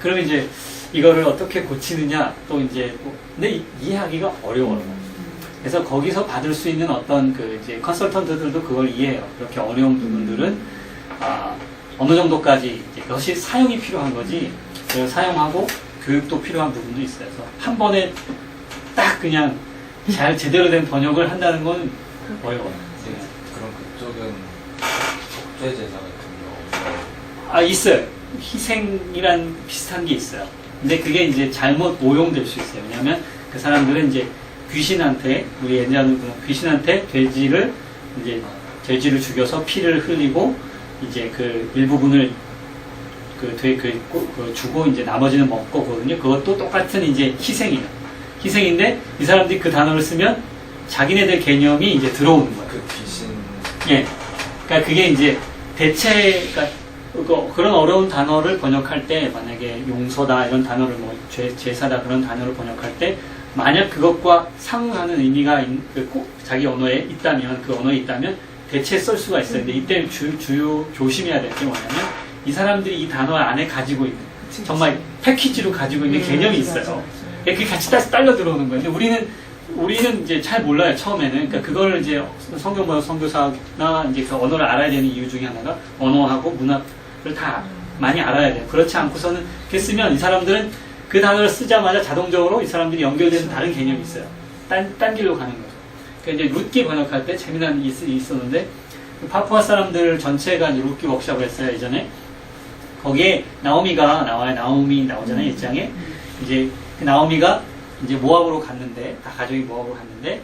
그러면 이제 이거를 어떻게 고치느냐 또 이제 근데 이해하기가 어려워요. 그래서 거기서 받을 수 있는 어떤 그 이제 컨설턴트들도 그걸 이해해요. 그렇게 어려운 부분들은 어느 정도까지 이제 그것이 사용이 필요한 거지. 사용하고 교육도 필요한 부분도 있어요. 그래서 한 번에 딱 그냥 잘 제대로 된 번역을 한다는 건 어려워요. 그럼 그쪽은 속죄 제사 같은 거 있어요. 희생이란 비슷한 게 있어요. 근데 그게 이제 잘못 오용될 수 있어요. 왜냐하면 그 사람들은 이제 귀신한테 우리 옛날에는 귀신한테 돼지를 죽여서 피를 흘리고 이제 그 일부분을 주고 이제 나머지는 먹고 거든요. 그것도 똑같은 이제 희생이에요. 희생인데 이 사람들이 그 단어를 쓰면 자기네들 개념이 이제 들어오는 거예요. 그 귀신. 예. 그러니까 그게 이제 그런 어려운 단어를 번역할 때 만약에 용서다 이런 단어를 뭐 제사다 그런 단어를 번역할 때 만약 그것과 상응하는 의미가 꼭 자기 언어에 있다면 그 언어에 있다면 대체 쓸 수가 있어요. 근데 이때 조심해야 될 게 뭐냐면 이 사람들이 이 단어 안에 가지고 있는 정말 패키지로 가지고 있는 개념이 있어요. 그게 같이 딸려 들어오는 거예요. 근데 우리는 이제 잘 몰라요, 처음에는. 그러니까 그걸 이제 성경번역 선교사나 이제 그 언어를 알아야 되는 이유 중에 하나가 언어하고 문학을 다 많이 알아야 돼요. 그렇지 않고서는 이렇게 쓰면 이 사람들은 그 단어를 쓰자마자 자동적으로 이 사람들이 연결되는 다른 개념이 있어요. 딴 길로 가는 거죠. 그러니까 이제 룻기 번역할 때 재미난 일이 있었는데 파푸아 사람들 전체가 이제 룻기 워크숍을 했어요, 예전에. 거기에 나오미가 나와요. 나오미 나오잖아요, 1장에. 이제 그 나오미가 이제 모압으로 갔는데, 다 가족이 모압으로 갔는데,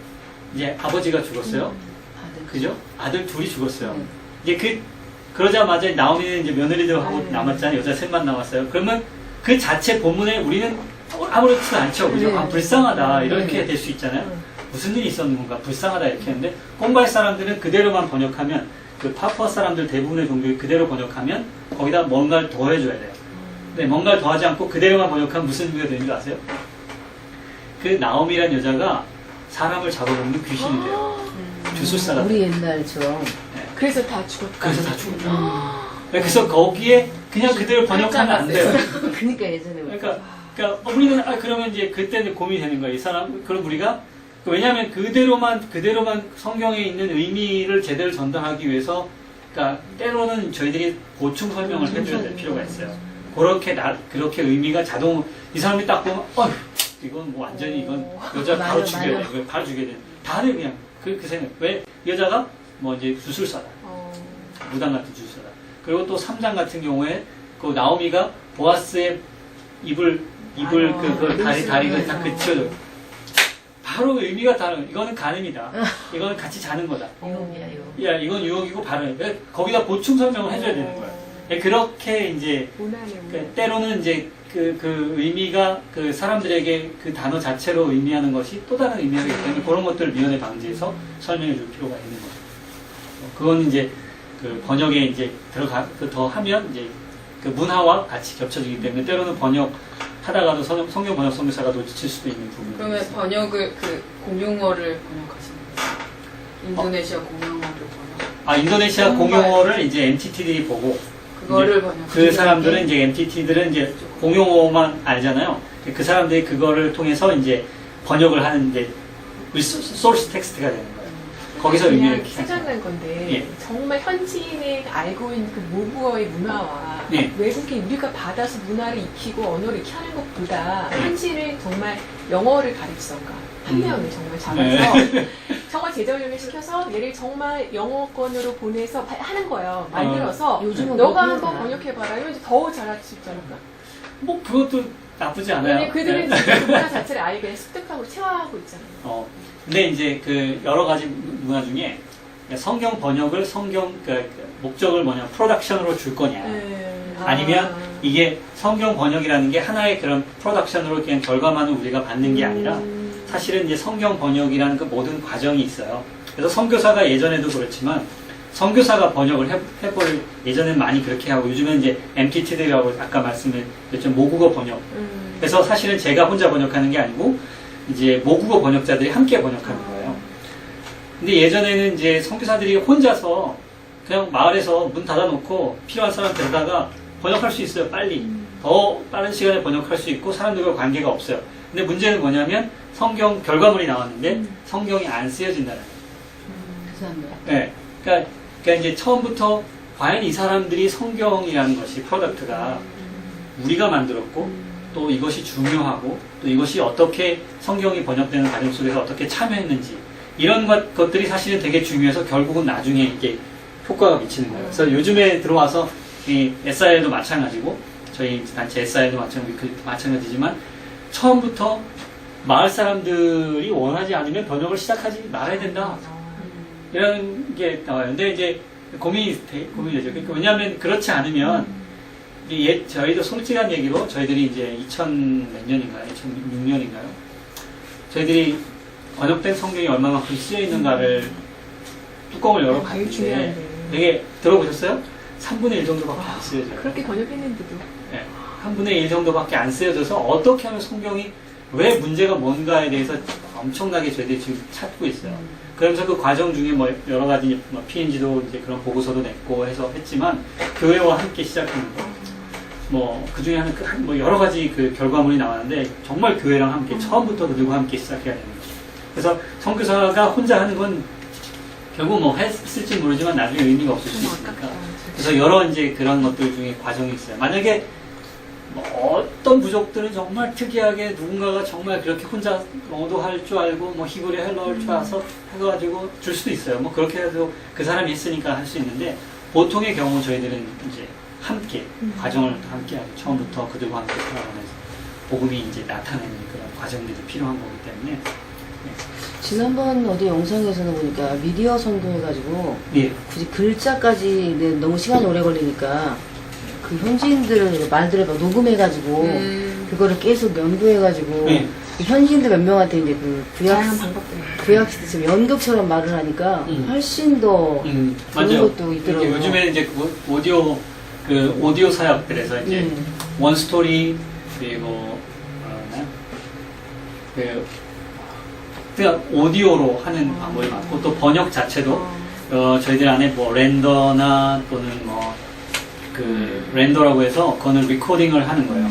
이제 아버지가 죽었어요. 그죠? 아들 둘이 죽었어요. 이제 그러자마자 나오미는 이제 며느리들하고 남았잖아요. 여자 셋만 남았어요. 그러면 그 자체 본문에 우리는 아무렇지도 않죠. 그죠? 아, 불쌍하다. 이렇게 될 수 있잖아요. 무슨 일이 있었는 건가? 불쌍하다. 이렇게 했는데, 꽁발 사람들은 그대로만 번역하면, 그 파푸아 사람들 대부분의 종교를 그대로 번역하면, 거기다 뭔가를 더해줘야 돼요. 근데 뭔가를 더하지 않고 그대로만 번역하면 무슨 의미가 되는 줄 아세요? 그 나오미란 여자가 사람을 잡아먹는 귀신이 돼요. 주술사가 우리 돼요. 옛날처럼. 그래서 다 죽었다. 그래서 다 죽었다. 그래서 거기에 그냥 그대로 번역하면 안 돼요. 그러니까 예전에 그러니까 우리는 그러면 이제 그때는 고민이 되는 거예요. 이 사람 그럼 우리가 왜냐하면 그대로만 성경에 있는 의미를 제대로 전달하기 위해서 그러니까 때로는 저희들이 보충 설명을 해줘야 될 필요가 있어요. 그렇게 의미가 이 사람이 딱 보면 이건 뭐 완전히 이건 여자 바로 맞아, 죽여야 맞아. 돼. 이거 바로 죽여야 돼. 다들 그냥 그 생각. 왜 여자가 뭐 이제 주술사다. 무당 같은 주술사다. 그리고 또 3장 같은 경우에 그 나오미가 보아스의 입을 다리가 딱 그쳐져. 바로 의미가 다른. 이거는 간음이다. 이거는 같이 자는 거다. 야, 이건 유혹이고 바로 거기다 보충 설명을 해줘야 되는 거야. 그렇게 이제 때로는 이제 그 의미가 그 사람들에게 그 단어 자체로 의미하는 것이 또 다른 의미가 있기 때문에 그런 것들을 미연에 방지해서 설명해 줄 필요가 있는 거죠. 그건 이제 그 번역에 이제 더 하면 이제 그 문화와 같이 겹쳐지기 때문에 때로는 번역하다가도 성경 번역 선교사가 놓칠 수도 있는 부분이 그러면 있어요. 번역을 공용어를 번역하시는 거예요? 인도네시아 공용어를 번역. 인도네시아 공용어를 이제 MTT들이 보고 그거를 번역. 그 사람들은 이제 MTT들은 이제 공용어만 알잖아요. 그 사람들이 그거를 통해서 이제 번역을 하는 이제 소스 텍스트가 되는 거예요. 거기서 의미를 그냥 생각난 건데 예. 정말 현지인이 알고 있는 그 모국어의 문화와 예. 외국인 우리가 받아서 문화를 익히고 언어를 익히 하는 것보다 현지인을 정말 영어를 가르치던가 한 명을 정말 잡아서 정말 제자훈련을 시켜서 얘를 정말 영어권으로 보내서 하는 거예요. 만들어서 요즘은 너가 그렇구나. 한번 번역해봐라. 이러면 더 잘할 수 있지 않을까? 뭐 그것도 나쁘지 않아요. 왜냐면 그들은 네. 지금 그 문화 자체를 아예 그냥 습득하고 체화하고 있잖아요. 근데 이제 그 여러 가지 문화 중에 성경 번역을 목적을 프로덕션으로 줄 거냐. 아니면 이게 성경 번역이라는 게 하나의 그런 프로덕션으로 그냥 결과만을 우리가 받는 게 아니라 사실은 이제 성경 번역이라는 그 모든 과정이 있어요. 그래서 선교사가 예전에도 그렇지만 선교사가 번역을 해볼 예전엔 많이 그렇게 하고 요즘은 이제 MTT들이라고 아까 말씀드렸죠. 모국어 번역. 그래서 사실은 제가 혼자 번역하는 게 아니고 이제 모국어 번역자들이 함께 번역하는 거예요. 근데 예전에는 이제 선교사들이 혼자서 그냥 마을에서 문 닫아놓고 필요한 사람 데려다가 번역할 수 있어요. 빨리. 더 빠른 시간에 번역할 수 있고 사람들과 관계가 없어요. 근데 문제는 뭐냐면 성경 결과물이 나왔는데 성경이 안 쓰여진다는 거예요. 네. 그러니까 이제 처음부터 과연 이 사람들이 성경이라는 것이 프로덕트가 우리가 만들었고 또 이것이 중요하고 또 이것이 어떻게 성경이 번역되는 과정 속에서 어떻게 참여했는지 이런 것들이 사실은 되게 중요해서 결국은 나중에 이게 효과가 미치는 거예요. 그래서 요즘에 들어와서 이 SIL도 마찬가지고 저희 단체 SIL도 마찬가지지만 처음부터 마을 사람들이 원하지 않으면 번역을 시작하지 말아야 된다. 이런 게 나와요. 근데 이제 고민이 되죠. 그러니까 왜냐하면 그렇지 않으면 저희도 솔직한 얘기로 저희들이 이제 2000몇 년인가요? 2006년인가요? 저희들이 번역된 성경이 얼마만큼 쓰여 있는가를 뚜껑을 열어봤는데 되게 들어보셨어요? 3분의 1 정도밖에 안 쓰여져요. 그렇게 번역했는데도. 네, 3분의 1 정도밖에 안 쓰여져서 어떻게 하면 성경이 왜 문제가 뭔가에 대해서 엄청나게 저희들이 지금 찾고 있어요. 그러면서 그 과정 중에 뭐 여러 가지 PNG도 이제 그런 보고서도 냈고 해서 했지만 교회와 함께 시작하는 거. 뭐 그 중에 하는 뭐 여러 가지 그 결과물이 나왔는데 정말 교회랑 함께 처음부터 그들과 함께 시작해야 되는 거죠. 그래서 선교사가 혼자 하는 건 결국 뭐 했을지 모르지만 나중에 의미가 없을 수 있으니까. 그래서 여러 이제 그런 것들 중에 과정이 있어요. 만약에 뭐 어떤 부족들은 정말 특이하게 누군가가 정말 그렇게 혼자 영어도 할 줄 알고 뭐 히브리 헬러 할 줄 알아서 해가지고 줄 수도 있어요. 뭐 그렇게 해도 그 사람이 했으니까 할 수 있는데 보통의 경우 저희들은 이제 함께 과정을 함께 하고 처음부터 그들과 함께 살아가면서 복음이 이제 나타내는 그런 과정들이 필요한 거기 때문에. 지난번 어디 영상에서는 보니까 미디어 선교해가지고 예. 굳이 글자까지 너무 시간이 오래 걸리니까 그 현지인들 말들을 막 녹음해가지고 그거를 계속 연구해가지고 예. 그 현지인들 몇 명한테 이제 그 다양한 방법들이. 구약 시대처럼 연극처럼 말을 하니까 훨씬 더 그런 맞아요. 것도 있더라고요. 이제 요즘에는 이제 오디오 사역들에서 이제 원 스토리 그리고 그냥 오디오로 하는 방법이 많고 또 번역 자체도 저희들 안에 뭐 렌더나 또는 뭐 그 렌더라고 해서 그거는 리코딩을 하는 거예요.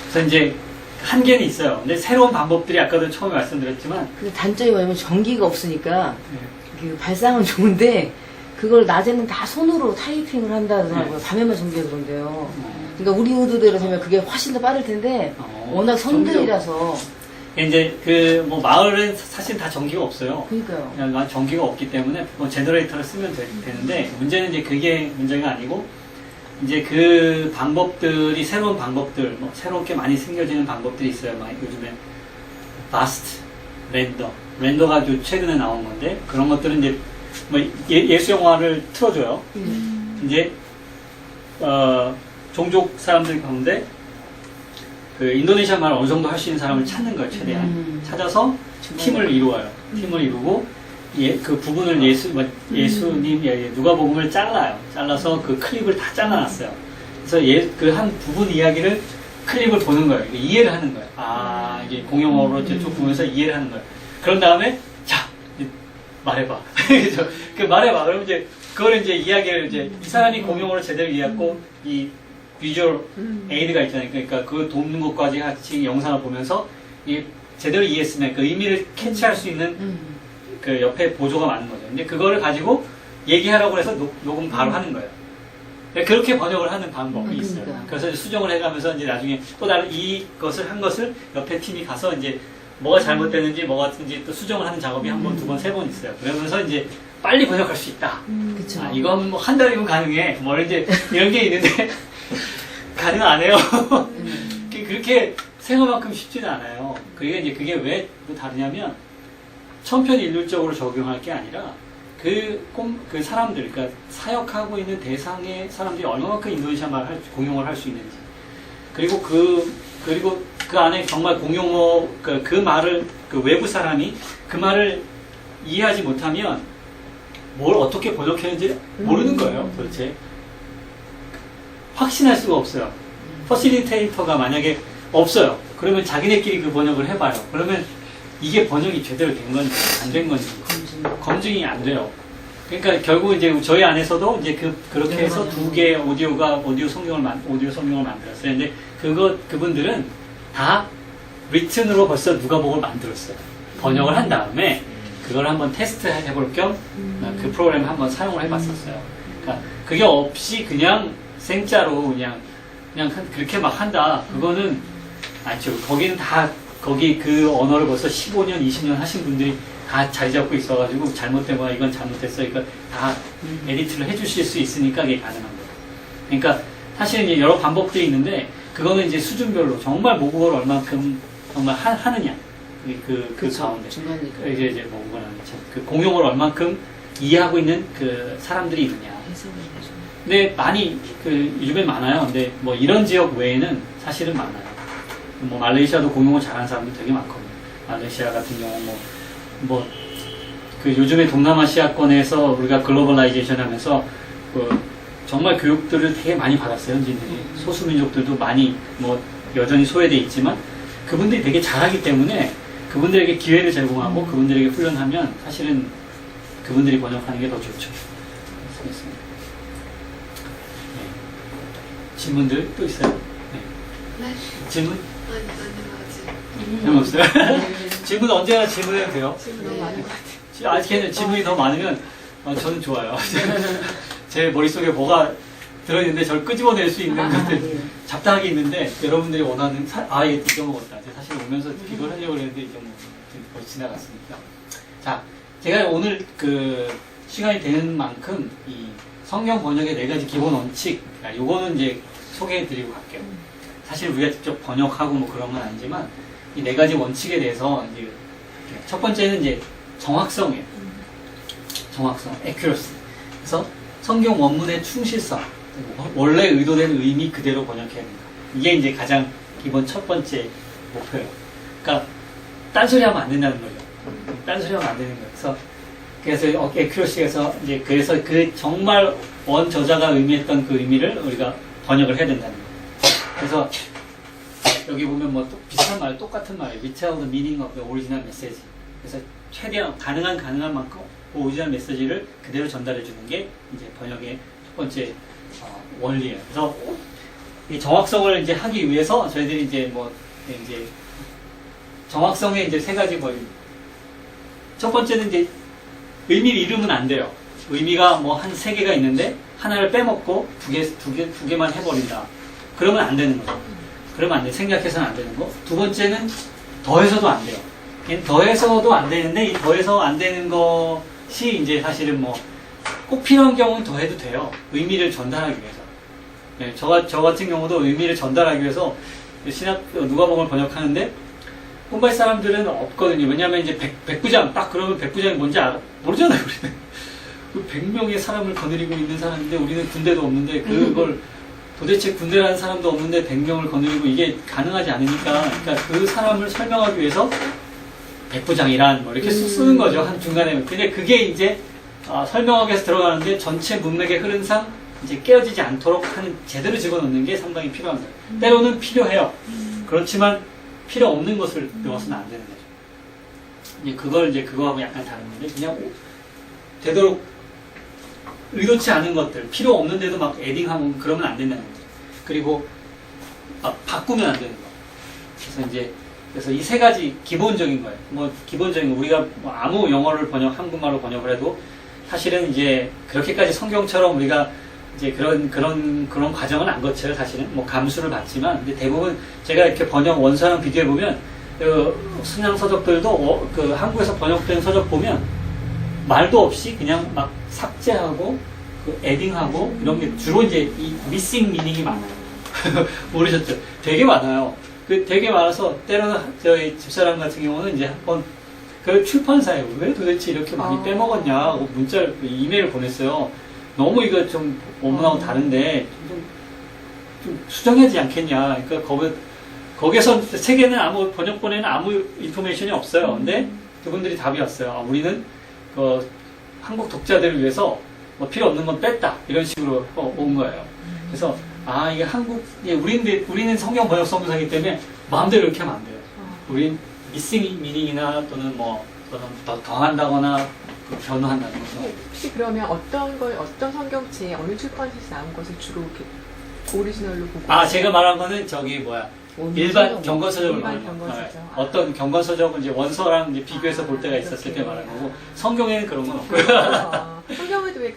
그래서 이제 한계는 있어요. 근데 새로운 방법들이 아까도 처음에 말씀드렸지만 근데 단점이 뭐냐면 전기가 없으니까 그 발상은 좋은데 그걸 낮에는 다 손으로 타이핑을 한다 그러더라고요. 밤에만 전기가 들어온대요. 그러니까 우리 의도대로 되면 그게 훨씬 더 빠를 텐데 워낙 선들이라서 이제 그 뭐 마을은 사실 다 전기가 없어요. 그러니까요. 그냥 전기가 없기 때문에 뭐 제너레이터를 쓰면 되는데 문제는 이제 그게 문제가 아니고 이제 그 방법들이 새로운 방법들 뭐 새롭게 많이 생겨지는 방법들이 있어요. 막 요즘에 바스트 렌더가 아주 최근에 나온 건데 그런 것들은 이제 뭐 예수 영화를 틀어줘요. 이제 종족 사람들 가운데 그 인도네시아 말 어느 정도 할 수 있는 사람을 찾는 거예요. 최대한 찾아서 팀을 이루어요. 팀을 이루고 그 부분을 예수님 누가복음을 잘라서 그 클립을 다 잘라놨어요. 그래서 그 한 부분 이야기를 클립을 보는 거예요. 이해를 하는 거예요. 아 이게 공용어로 쭉 보면서 이해를 하는 거예요. 그런 다음에 자 말해봐. 그 말해봐. 그러면 이제 그걸 이제 이야기를 이제 이 사람이 공용어를 제대로 이해했고 이 비주얼 에이드가 있잖아요. 그러니까 그 돕는 것까지 같이 영상을 보면서 이 제대로 이해했으면 그 의미를 캐치할 수 있는 그 옆에 보조가 많은 거죠. 근데 그거를 가지고 얘기하라고 해서 녹음 바로 하는 거예요. 그렇게 번역을 하는 방법이 있어요. 그러니까. 그래서 이제 수정을 해가면서 이제 나중에 또 다른 이것을 한 것을 옆에 팀이 가서 이제 뭐가 잘못됐는지 뭐가 또 수정을 하는 작업이 한 번, 두 번, 세 번 있어요. 그러면서 이제 빨리 번역할 수 있다. 그쵸. 이거 하면 뭐 한 달이면 가능해. 뭐 이제 이런 게 있는데 가능 안 해요. 그렇게 생각만큼 쉽지는 않아요. 그게 왜 다르냐면 천편일률적으로 적용할 게 아니라 그 사람들, 그러니까 사역하고 있는 대상의 사람들이 얼마만큼 인도네시아 말을 공용을 할 수 있는지, 그리고 그 안에 정말 공용어, 그 말을, 그 외부 사람이 그 말을 이해하지 못하면 뭘 어떻게 번역했는지 모르는 거예요, 도대체. 확신할 수가 없어요. 퍼실리테이터가 만약에 없어요. 그러면 자기네끼리 그 번역을 해봐요. 그러면 이게 번역이 제대로 된 건지 안 된 건지 검증이 안 돼요. 그러니까 결국 이제 저희 안에서도 이제 그렇게 해서 두 개의 오디오 성경을 만들었어요. 근데 그분들은 다 리튼으로 벌써 누가복음을 만들었어요. 번역을 한 다음에 그걸 한번 테스트 해볼 겸 그 프로그램을 한번 사용을 해봤었어요. 그러니까 그게 없이 그냥 생짜로 그냥 그렇게 막 한다. 그거는 아니죠. 거기는 다 거기 그 언어를 벌써 15년, 20년 하신 분들이 다 자리 잡고 있어가지고 잘못된 거야, 이건 잘못됐어, 이거 다 에디트를 해주실 수 있으니까 그게 가능한 거예요. 그러니까 사실은 이제 여러 방법들이 있는데 그거는 이제 수준별로 정말 모국어를 얼만큼 정말 하느냐 그 가운데 중간이니까. 이제 모국어는 그 공용어를 얼만큼 이해하고 있는 그 사람들이 있느냐. 근데 많이 요즘에 많아요. 근데 뭐 이런 지역 외에는 사실은 많아요. 뭐 말레이시아도 공용어 잘하는 사람들 되게 많거든요. 말레이시아 같은 경우 요즘에 동남아시아권에서 우리가 글로벌라이제이션 하면서 정말 교육들을 되게 많이 받았어요. 현지인들이. 소수민족들도 많이 여전히 소외돼 있지만 그분들이 되게 잘하기 때문에 그분들에게 기회를 제공하고 그분들에게 훈련하면 사실은 그분들이 번역하는 게 더 좋죠. 그렇습니다. 네. 질문들 또 있어요? 네. 네. 질문? 아니, 아직. 질문 없어요? 질문 언제나 질문해도 돼요. 질문 너무 많은 것 같아요. 아직 질문이 더 많으면 저는 좋아요. 제 머릿속에 뭐가 들어있는데 저를 끄집어낼 수 있는 것들 잡다하게 있는데 여러분들이 원하는 이게 잊어먹었다. 사실 오면서 이걸 하려고 했는데 벌써 지나갔으니까. 자, 제가 오늘 시간이 되는 만큼 이 성경 번역의 4가지 기본 원칙, 요거는 이제 소개해드리고 갈게요. 사실 우리가 직접 번역하고 그런 건 아니지만 이 네 가지 원칙에 대해서 이제 첫 번째는 이제 정확성이에요. 정확성, accuracy. 그래서 성경 원문의 충실성, 원래 의도된 의미 그대로 번역해야 된다. 이게 이제 가장 기본 첫 번째 목표예요. 그러니까 딴소리 하면 안 된다는 거죠. 딴소리 하면 안 되는 거예요. 그래서 accuracy에서 이제 그래서 그 정말 원 저자가 의미했던 그 의미를 우리가 번역을 해야 된다는 거예요. 그래서 여기 보면 뭐 비슷한 말, 똑같은 말이에요. Retell the meaning of the original message. 그래서 최대한 가능한 만큼 오리지널 메시지를 그대로 전달해 주는 게 이제 번역의 첫 번째 원리예요. 그래서 이 정확성을 이제 하기 위해서 저희들이 이제 이제 정확성의 이제 세 가지 원리. 첫 번째는 이제 의미를 잃으면 안 돼요. 의미가 뭐 한 세 개가 있는데 하나를 빼먹고 두 개만 해버린다. 그러면 안 되는 거죠. 그러면 안 돼. 생략해서는 안 되는 거. 두 번째는 더해서도 안 돼요. 더해서도 안 되는데 이 더해서 안 되는 것이 이제 사실은 뭐 꼭 필요한 경우는 더해도 돼요. 의미를 전달하기 위해서. 네, 저 같은 경우도 의미를 전달하기 위해서 누가복음을 번역하는데 홈바이 사람들은 없거든요. 왜냐하면 이제 백부장 딱 그러면 백부장이 뭔지 모르잖아요. 우리는 그 100명의 사람을 거느리고 있는 사람인데 우리는 군대도 없는데 그걸 도대체 군대라는 사람도 없는데 100명을 거느리고 이게 가능하지 않으니까 그러니까 그 사람을 설명하기 위해서 백부장이란 뭐 이렇게 쓰는 거죠. 한 중간에. 근데 그게 이제 설명하기 위해서 들어가는데 전체 문맥의 흐름상 이제 깨어지지 않도록 하는 제대로 집어넣는 게 상당히 필요한 거예요. 때로는 필요해요. 그렇지만 필요 없는 것을 넣어서는 안 되는 거죠. 이제 그걸 이제 그거하고 약간 다른 건데 그냥 되도록 의도치 않은 것들 필요 없는데도 막 에딩하면 그러면 안 된다는 거죠. 그리고 바꾸면 안 되는 거. 그래서 이 세 가지 기본적인 거예요. 뭐 기본적인 거 우리가 뭐 아무 영어를 한국말로 번역을 해도 사실은 이제 그렇게까지 성경처럼 우리가 이제 그런 과정은 안 거쳐요. 사실은 뭐 감수를 받지만 근데 대부분 제가 이렇게 번역 원서랑 비교해 보면 순양 서적들도 그 한국에서 번역된 서적 보면 말도 없이 그냥 막 삭제하고 그 에딩하고 이런 게 주로 이제 이 미싱 미닝이 많아요. 모르셨죠? 되게 많아요. 되게 많아서 때로는 저희 집사람 같은 경우는 이제 한번 그 출판사에 왜 도대체 이렇게 많이 빼먹었냐 하고 문자를 이메일을 보냈어요. 너무 이거 좀 원문하고 다른데 좀 수정하지 않겠냐. 그러니까 거기서 책에는 번역본에는 아무 인포메이션이 없어요. 근데 그분들이 답이 왔어요. 우리는 한국 독자들을 위해서 뭐 필요 없는 건 뺐다. 이런 식으로 온 거예요. 그래서 이게 우리는 성경 번역 선교사이기 때문에 마음대로 이렇게 하면 안 돼요. 우린 미싱 미닝이나 또는 더한다거나 변호한다는 거죠. 혹시 그러면 어떤 성경책, 어느 출판사에서 나온 것을 주로 이렇게 오리지널로 보고? 제가 말한 거는 일반 경건서적을 일반 말하는 거예요. 경건서적. 어떤 경건서적은 이제 원서랑 이제 비교해서 볼 때가 있었을 때 말하는 거고, 성경에는 그런 건 없고요. 성경에도 왜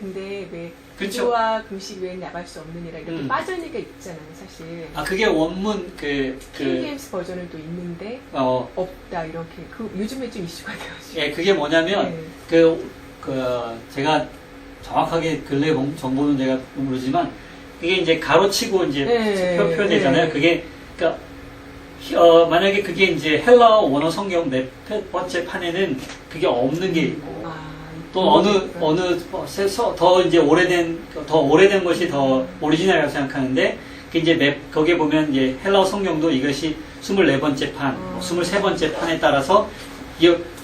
그쵸. 기도와 금식 외엔 나갈 수 없느니라 이렇게 빠져있는 게 있잖아요, 사실. 그게 원문 킹제임스 버전은 또 있는데 없다 이렇게 요즘에 좀 이슈가 되어가지고. 예, 그게 뭐냐면 제가 정확하게 근래 정보는 제가 모르지만 그게 이제 가로치고 이제 표되잖아요. 그게 그러니까 만약에 그게 이제 헬라어 원어 성경 네 번째 판에는 그게 없는 게 있고 또 더 이제 오래된 것이 더 오리지널이라고 생각하는데 그 이제 거기에 보면 이제 헬라어 성경도 이것이 24번째 판, 23번째 판에 따라서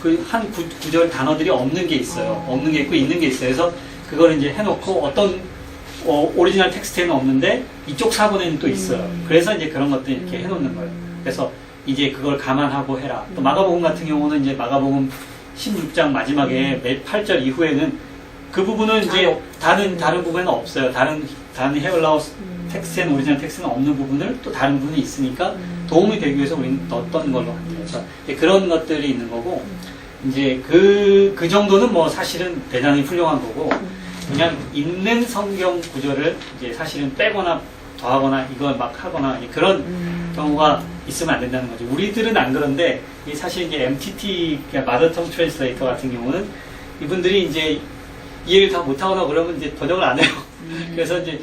그 한 구절 단어들이 없는 게 있어요. 없는 게 있고 있는 게 있어요. 그래서 그걸 이제 해놓고 어떤 오리지널 텍스트에는 없는데 이쪽 사본에는 또 있어요. 그래서 이제 그런 것들 이렇게 해놓는 거예요. 그래서 이제 그걸 감안하고 해라. 또 마가복음 같은 경우는 이제 마가복음 16장 마지막에 8절 이후에는 그 부분은 이제 다른 부분에는 없어요. 다른 헤블라어 텍스트에는 오리지널 텍스트는 없는 부분을 또 다른 부분이 있으니까 도움이 되기 위해서 우리는 넣었던 걸로 같아요. 그래서 그런 것들이 있는 거고 이제 그 정도는 뭐 사실은 대단히 훌륭한 거고 그냥 있는 성경 구절을 이제 사실은 빼거나 더하거나 이걸 막 하거나 그런 경우가 있으면 안 된다는 거죠. 우리들은 안 그런데 사실 이제 MTT 마더텅 트랜스레이터 같은 경우는 이분들이 이제 이해를 다 못하거나 그러면 이제 번역을 안 해요. 그래서 이제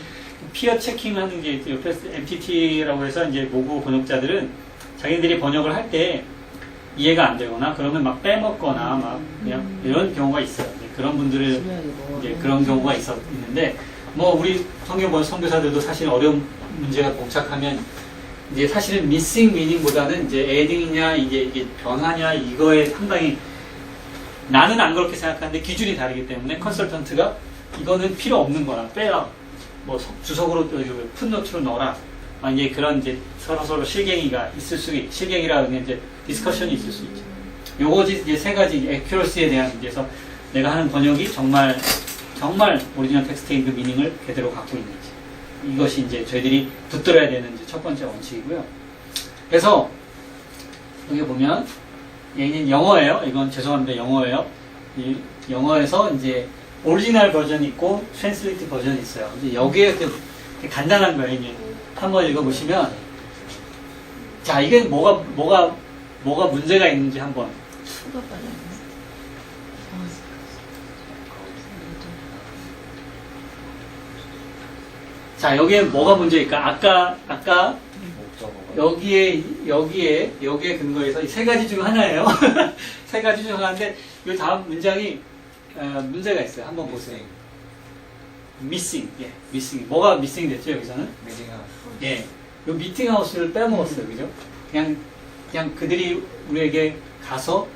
피어 체킹하는 게 옆에 MTT라고 해서 이제 모국 번역자들은 자기들이 번역을 할 때 이해가 안 되거나 그러면 막 빼먹거나 막 그냥 이런 경우가 있어요. 이제 그런 분들을 심하고. 이제 그런 경우가 있는데 뭐 우리 성경 선교사들도 사실 어려운 문제가 봉착하면 이제 사실은 missing meaning보다는 이제 adding이냐 이게 변화냐 이거에 상당히 나는 안 그렇게 생각하는데 기준이 다르기 때문에 컨설턴트가 이거는 필요 없는 거라 빼라 뭐 주석으로 풋노트로 넣어라 이제 그런 이제 서로 실갱이가 있을 수 실갱이라는 이제 디스커션이 있을 수 있죠. 요거지 이제 세 가지 accuracy에 대한 문제에서 내가 하는 번역이 정말 오리지널 텍스트의 그 미닝을 그대로 갖고 있는지 이것이 이제 저희들이 붙들어야 되는 이제 첫 번째 원칙이고요. 그래서 여기 보면 얘는 영어예요. 이건 죄송합니다. 영어예요. 이 영어에서 이제 오리지널 버전이 있고 트랜슬레이트 버전이 있어요. 이제 여기에 간단한 거예요. 이제 한번 읽어보시면 자 이게 뭐가 문제가 있는지 한번 수가 빠졌네. 자 여기에 뭐가 문제일까? 아까 목적어가 여기에 근거해서 이 세 가지 중 하나예요. 세 가지 중 하나인데 이 다음 문장이 문제가 있어요. 한번 보세요. missing, 예, missing. 뭐가 missing 됐죠 여기서는? 미팅하우스. 예, 이 미팅하우스를 빼먹었어요, 그죠? 그냥 그들이 우리에게 가서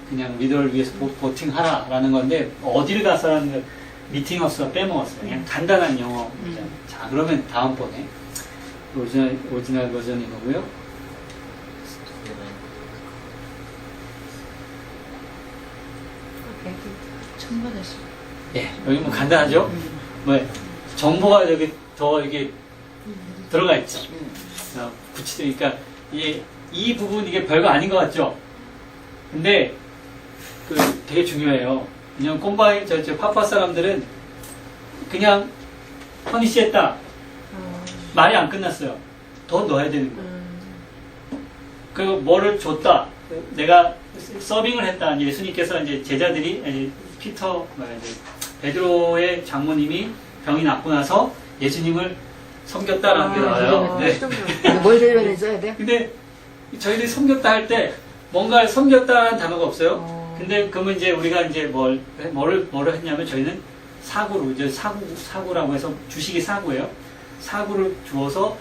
그냥 리더를 위해서 보팅하라라는 건데 어디를 가서라는 걸 미팅하우스가 빼먹었어요. 그냥 간단한 영어. 자, 그러면 다음번에 오리지널 버전이 거고요. 처음 받았어. 예, 여기 뭐 간단하죠? 뭐 정보가 여기 더 이게 들어가 있죠. 구치되니까 이 부분 이게 별거 아닌 것 같죠? 근데 그 되게 중요해요. 그냥 콤바이 저 파파 사람들은 그냥 퍼니시했다. 말이 안 끝났어요. 더 넣어야 되는 거예요. 그리고 뭐를 줬다. 내가 서빙을 했다. 예수님께서 이제 제자들이 피터 베드로의 장모님이 병이 낫고 나서 예수님을 섬겼다라는 게 나와요. 네. 뭘 대변해 써야 돼? 근데 저희들이 섬겼다 할 때 뭔가를 섬겼다는 단어가 없어요. 근데 그러면 이제 우리가 이제 뭐를 했냐면 저희는 사구로 이제 사구라고 해서 주식이 사구예요. 사구를 주어서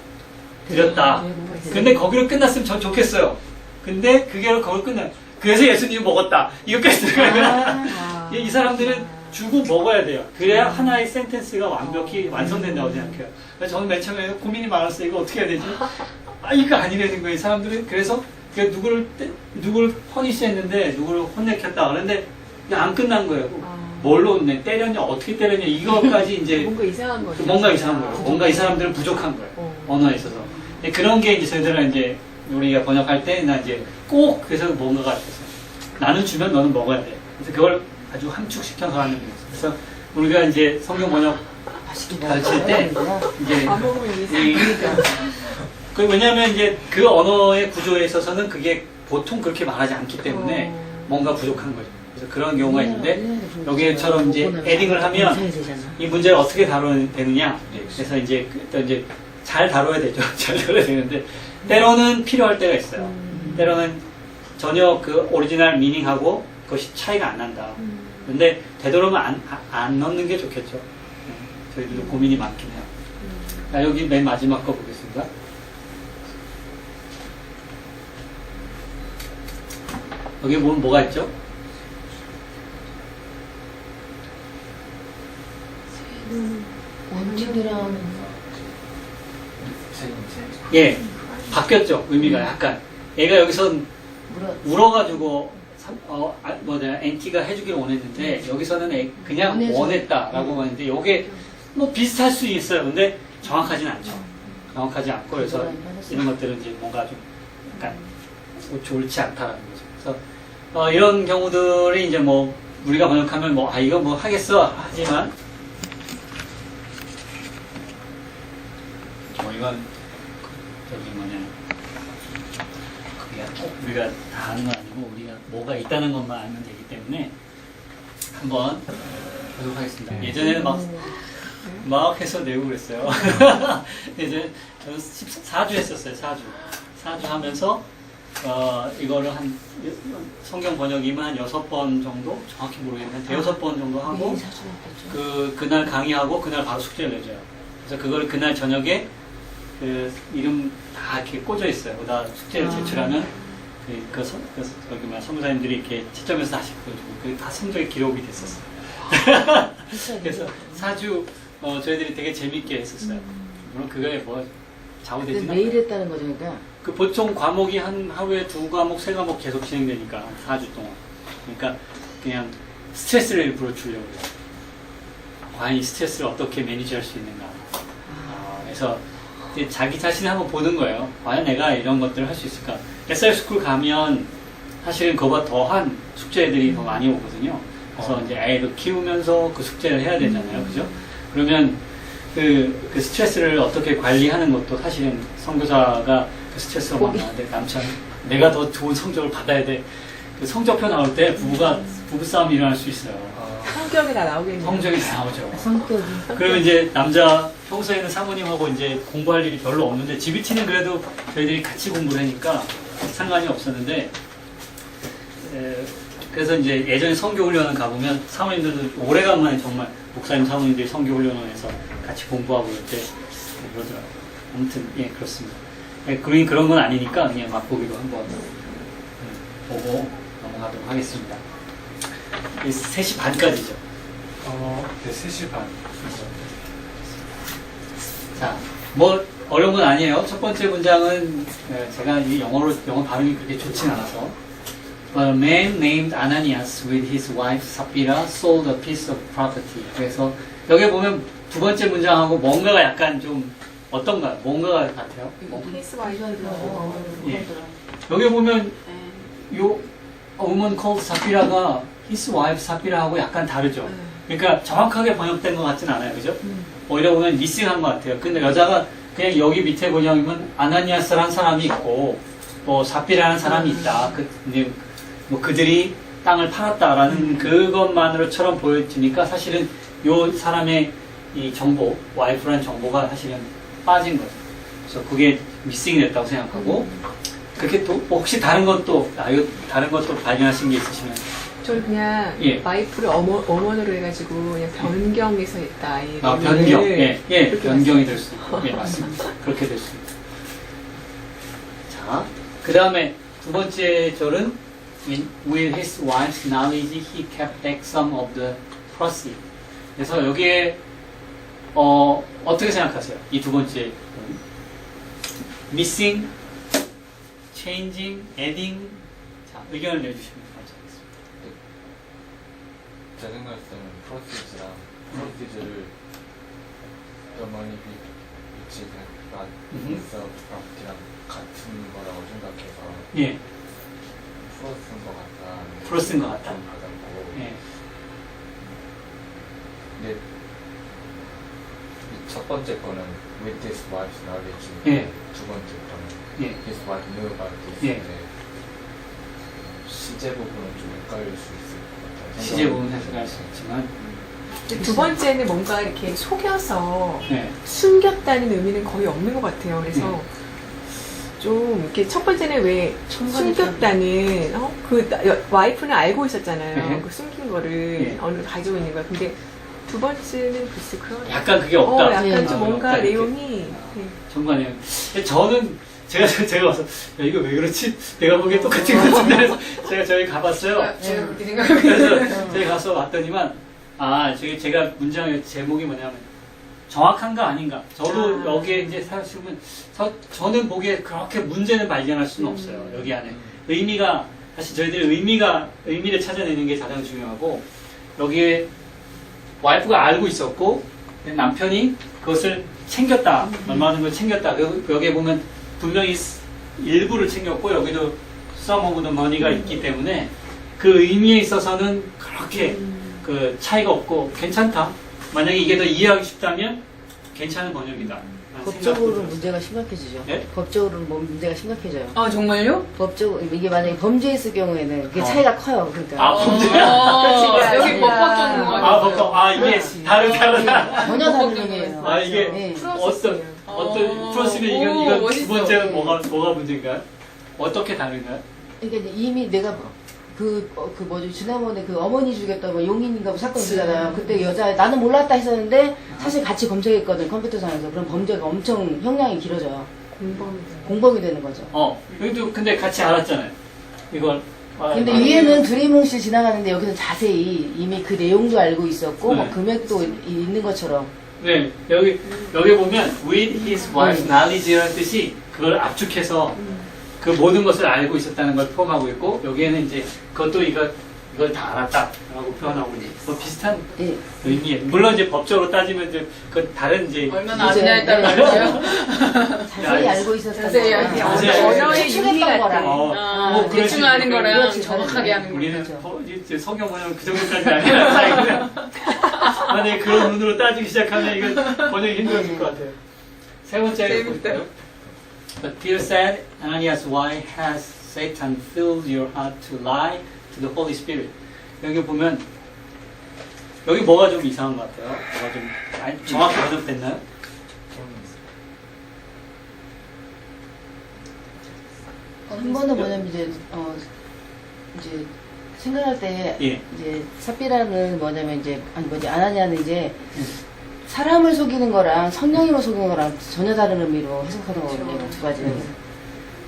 드렸다. 근데 거기로 끝났으면 전 좋겠어요. 근데 그게 거기로 끝나. 그래서 예수님이 먹었다. 이거까지 들어가면 이 사람들은 주고 먹어야 돼요. 그래야 하나의 센텐스가 완벽히 완성된다고 생각해요. 그래서 저는 맨 처음에 고민이 많았어요. 이거 어떻게 해야 되지? 이거 아니라는 거예요. 사람들은 그래서 누구를 퍼니시했는데 누구를 혼내켰다. 그런데 안 끝난 거예요. 뭘로 혼내? 때렸냐? 어떻게 때렸냐? 이거까지 이제 뭔가 이상한 거죠. 뭔가 이상한 거예요. 뭔가 이 사람들은 부족한 거예요. 언어에 있어서. 그런 게 이제 저희들은 이제 우리가 번역할 때 나 이제 꼭 그래서 뭔가가 있어요. 나는 주면 너는 먹어야 돼. 그래서 그걸 아주 함축시켜서 하는 거예요. 그래서 우리가 이제 성경 번역 가르칠 때 이제 안 먹으면 이상하니까. 왜냐하면 이제 그 언어의 구조에 있어서는 그게 보통 그렇게 말하지 않기 때문에 뭔가 부족한 거죠. 그래서 그런 경우가 있는데 여기처럼 이제 에딩을 하면 이 문제를 어떻게 다뤄야 되느냐. 그래서 이제 잘 다뤄야 되죠. 잘 다뤄야 되는데 때로는 필요할 때가 있어요. 때로는 전혀 그 오리지널 미닝하고 그것이 차이가 안 난다. 근데 되도록이면 안 넣는 게 좋겠죠. 저희들도 고민이 많긴 해요. 자, 여기 맨 마지막 거 보겠습니다. 여기 보면 뭐가 있죠? 원칙이랑 예, 바뀌었죠. 의미가 약간. 얘가 여기서 울어가지고 엔티가 해주기를 원했는데 여기서는 그냥 원했다라고 하는데 이게 뭐 비슷할 수 있어요. 근데 정확하진 않죠. 정확하지 않고 그래서 이런 것들은 이제 뭔가 좀 약간 좋지 않다라는 거죠. 그래서 이런 경우들이 이제 뭐 우리가 번역하면 이거 뭐 하겠어 하지만 이건 저기 그게 꼭 우리가 다 아는 건 아니고 우리가 뭐가 있다는 것만 알면 되기 때문에 한번 보도록 하겠습니다. 예전에는 막 해서 내고 그랬어요. 예전에 저는 4주 했었어요. 4주 하면서 이거를 성경 번역이면 한 6번 정도? 정확히 모르겠는데, 6번 정도 하고, 매일 사주 받겠죠. 그날 강의하고, 그날 바로 숙제를 내줘요. 그래서 그걸 그날 저녁에, 이름 다 이렇게 꽂아 있어요. 거기다 숙제를 제출하면, 선교사님들이 이렇게 채점해서 다시 보여주고, 그게 다 성적에 기록이 됐었어요. 그래서 4주, 저희들이 되게 재밌게 했었어요. 물론 그거에 뭐, 좌우되지는 매일 않아요. 했다는 거죠, 그러니까. 그 보통 과목이 한 하루에 2과목, 3과목 계속 진행되니까, 4주 동안. 그러니까 그냥 스트레스를 일부러 주려고 해요. 과연 이 스트레스를 어떻게 매니지할 수 있는가. 그래서 이제 자기 자신을 한번 보는 거예요. 과연 내가 이런 것들을 할 수 있을까. SR스쿨 가면 사실은 그거보다 더한 숙제들이 더 많이 오거든요. 그래서 이제 애도 키우면서 그 숙제를 해야 되잖아요. 그죠? 그러면 그 스트레스를 어떻게 관리하는 것도 사실은 선교사가 그 스트레스가 많아는데 남편 내가 더 좋은 성적을 받아야 돼. 그 성적표 나올 때 부부싸움이 일어날 수 있어요. 성격이 다 나오겠네요. 성적이 나오죠. 성격이. 그러면 이제 남자 평소에는 사모님하고 이제 공부할 일이 별로 없는데 GBT는 그래도 저희들이 같이 공부를 하니까 상관이 없었는데 그래서 이제 예전에 성교훈련을 가보면 사모님들도 오래간만에 정말 목사님 사모님들이 성교훈련을 해서 같이 공부하고 그럴 때 그러더라고요. 아무튼 예 그렇습니다. 그런 건 아니니까 그냥 맛보기로 한번 보고 넘어가도록 하겠습니다. 3시 반까지죠. 네, 3시 반. 자, 뭐 어려운 건 아니에요. 첫 번째 문장은 제가 이 영어 발음이 그렇게 좋진 않아서 But a man named Ananias with his wife Sapphira sold a piece of property. 그래서 여기 보면 두 번째 문장하고 뭔가가 약간 좀 어떤가요? 뭔가가 같아요? 페이스 와이드. 예. 여기 보면 요 woman called Sapphira가 his wife Sapphira하고 약간 다르죠. 그러니까 정확하게 번역된 것 같진 않아요, 그죠? 오히려 보면 미싱한 것 같아요. 근데 여자가 그냥 여기 밑에 번역이면 아나니아스라는 사람이 있고 뭐 사피라는 사람이 있다. 근데 뭐 그들이 땅을 팔았다라는 그것만으로처럼 보여지니까 사실은 요 사람의 이 정보, 와이프라는 정보가 사실은 빠진 거죠. 그래서 그게 미싱이 됐다고 생각하고 그렇게 또 혹시 다른 것도 발견하신 게 있으시면 저는 그냥 예. 와이프를 어머니로 해가지고 그냥 변경해서 했다. 이 변경, 예, 그렇게 변경이 될 수 있고, 예, 맞습니다. 그렇게 될 수 있고. 자, 그 다음에 두 번째 절은 with his wife's knowledge he kept back some of the proceeds. 그래서 여기에 어떻게 생각하세요? 이 두 번째 missing, changing, adding. 자, 의견을 내주시면 감사하겠습니다. 제 생각할 때는 프로시즈를 어머니 위치가 있어 프로퍼티랑 같은 거라고 생각해서 예, 풀어쓴 것 같다. 풀어쓴 것 같다. 좀 받았고. 예, 근데 이첫 번째 거는 with his wife's knowledge. 예. 두 번째 거는 예. his wife knew about this. 예. 시제 부분은 좀 헷갈릴 수 있을 것 같아요. 시제 부분 해석할 수 있지만, 두 번째는 뭔가 이렇게 속여서 네. 숨겼다는 의미는 거의 없는 것 같아요. 그래서 좀 이렇게 첫 번째는 왜 숨겼다는 와이프는 알고 있었잖아요. 네. 그 숨긴 거를 네. 어느 정도 가지고 있는 거야. 근데 두 번째는 글쎄 그런 약간 그게 없다. 약간 네. 좀 뭔가 없다, 이렇게. 내용이 정관이에요. 저는 제가 와서 야, 이거 왜 그렇지? 내가 보기엔 똑같은 것 같은데 그래서 제가 저희 가봤어요. 제가 그렇게 생각해요. 그래서 저희 가서 봤더니만 제가 문장의 제목이 뭐냐면 정확한가 아닌가. 저도 여기에 이제 사실은 저는 보기에 그렇게 문제는 발견할 수는 없어요. 여기 안에 의미가 사실 저희들이 의미를 찾아내는 게 가장 중요하고 여기에 와이프가 알고 있었고 남편이 그것을 챙겼다. 얼마나 걸 챙겼다. 여기에 보면 분명히 일부를 챙겼고 여기도 some of the money가 있기 때문에 그 의미에 있어서는 그렇게 그 차이가 없고 괜찮다. 만약에 이게 더 이해하기 쉽다면 괜찮은 번역이다. 법적으로는 문제가 심각해지죠. 네? 법적으로는 문제가 심각해져요. 아 정말요? 법적으로 이게 만약에 범죄했을 경우에는 그 차이가 커요. 그러니까 범죄야. 여기 법법 전문가. 법법. 이게 다르다. 전혀 다른 의미예요. 이게 네. 어떤 프로시는 이건 두 번째는 뭐가 문제인가요? 어떻게 다른가요? 그러니까 이제 이미 내가 뭐지 지난번에 그 어머니 죽였다 뭐 용인인가 뭐 사건 있잖아요. 그때 여자 나는 몰랐다 했었는데 사실 같이 검색했거든 컴퓨터상에서. 그럼 범죄가 엄청 형량이 길어져요. 공범이 되는 거죠. 여기도 근데 같이 알았잖아요. 이걸. 근데 위에는 두리뭉실 지나가는데 여기서 자세히 이미 그 내용도 알고 있었고 네. 뭐 금액도 있는 것처럼. 네, 여기 보면 with his wife's knowledge라는 뜻이 그걸 압축해서 그 모든 것을 알고 있었다는 걸 포함하고 있고, 여기에는 이제 그것도 이걸 다 알았다라고 표현하고 있는 뭐 비슷한 예. 의미예요. 물론 이제 법적으로 따지면 이제 그 다른 이제 얼마나 아느냐에 따라 다르죠. 자세히 알고 있었다는 자세히 거랑 알고 언어의 추측했던 유희 같은 거랑. 뭐 그럴 대충 수 아는 있고, 거랑 그렇지, 정확하게 하는 거. 우리는 그렇죠. 이제 성경 번역은 그 정도까지 아니라 만약에 그런 눈으로 따지기 시작하면 이건 번역이 힘들어질 것 같아요. 세 번째를 볼까요? But Peter said, Ananias, why has Satan filled your heart to lie to the Holy Spirit? 여기 보면 여기 뭐가 좀 이상한 것 같아요. 뭐가 좀 정확히 번역됐나요? 한 번은 뭐냐면 이제 생각할 때 예. 이제 삽비라는 뭐냐면 이제 아나니아는 이제 사람을 속이는 거랑 성령님을 속이는 거랑 전혀 다른 의미로 해석하는 거거든요. 두 가지.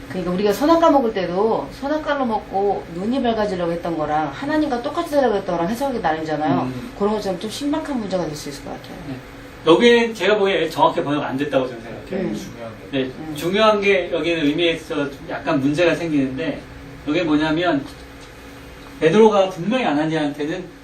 그러니까 우리가 선악과 먹을 때도 선악과를 먹고 눈이 밝아지려고 했던 거랑 하나님과 똑같이 되려고 했던 거랑 해석이 나뉘잖아요. 그런 것처럼 좀 신박한 문제가 될 수 있을 것 같아요. 여기는 제가 보기에 정확히 번역 안 됐다고 저는 생각해요. 중요한 게 네, 중요한 게 여기는 의미에서 약간 문제가 생기는데, 여기 뭐냐면 베드로가 분명히 아나니아한테는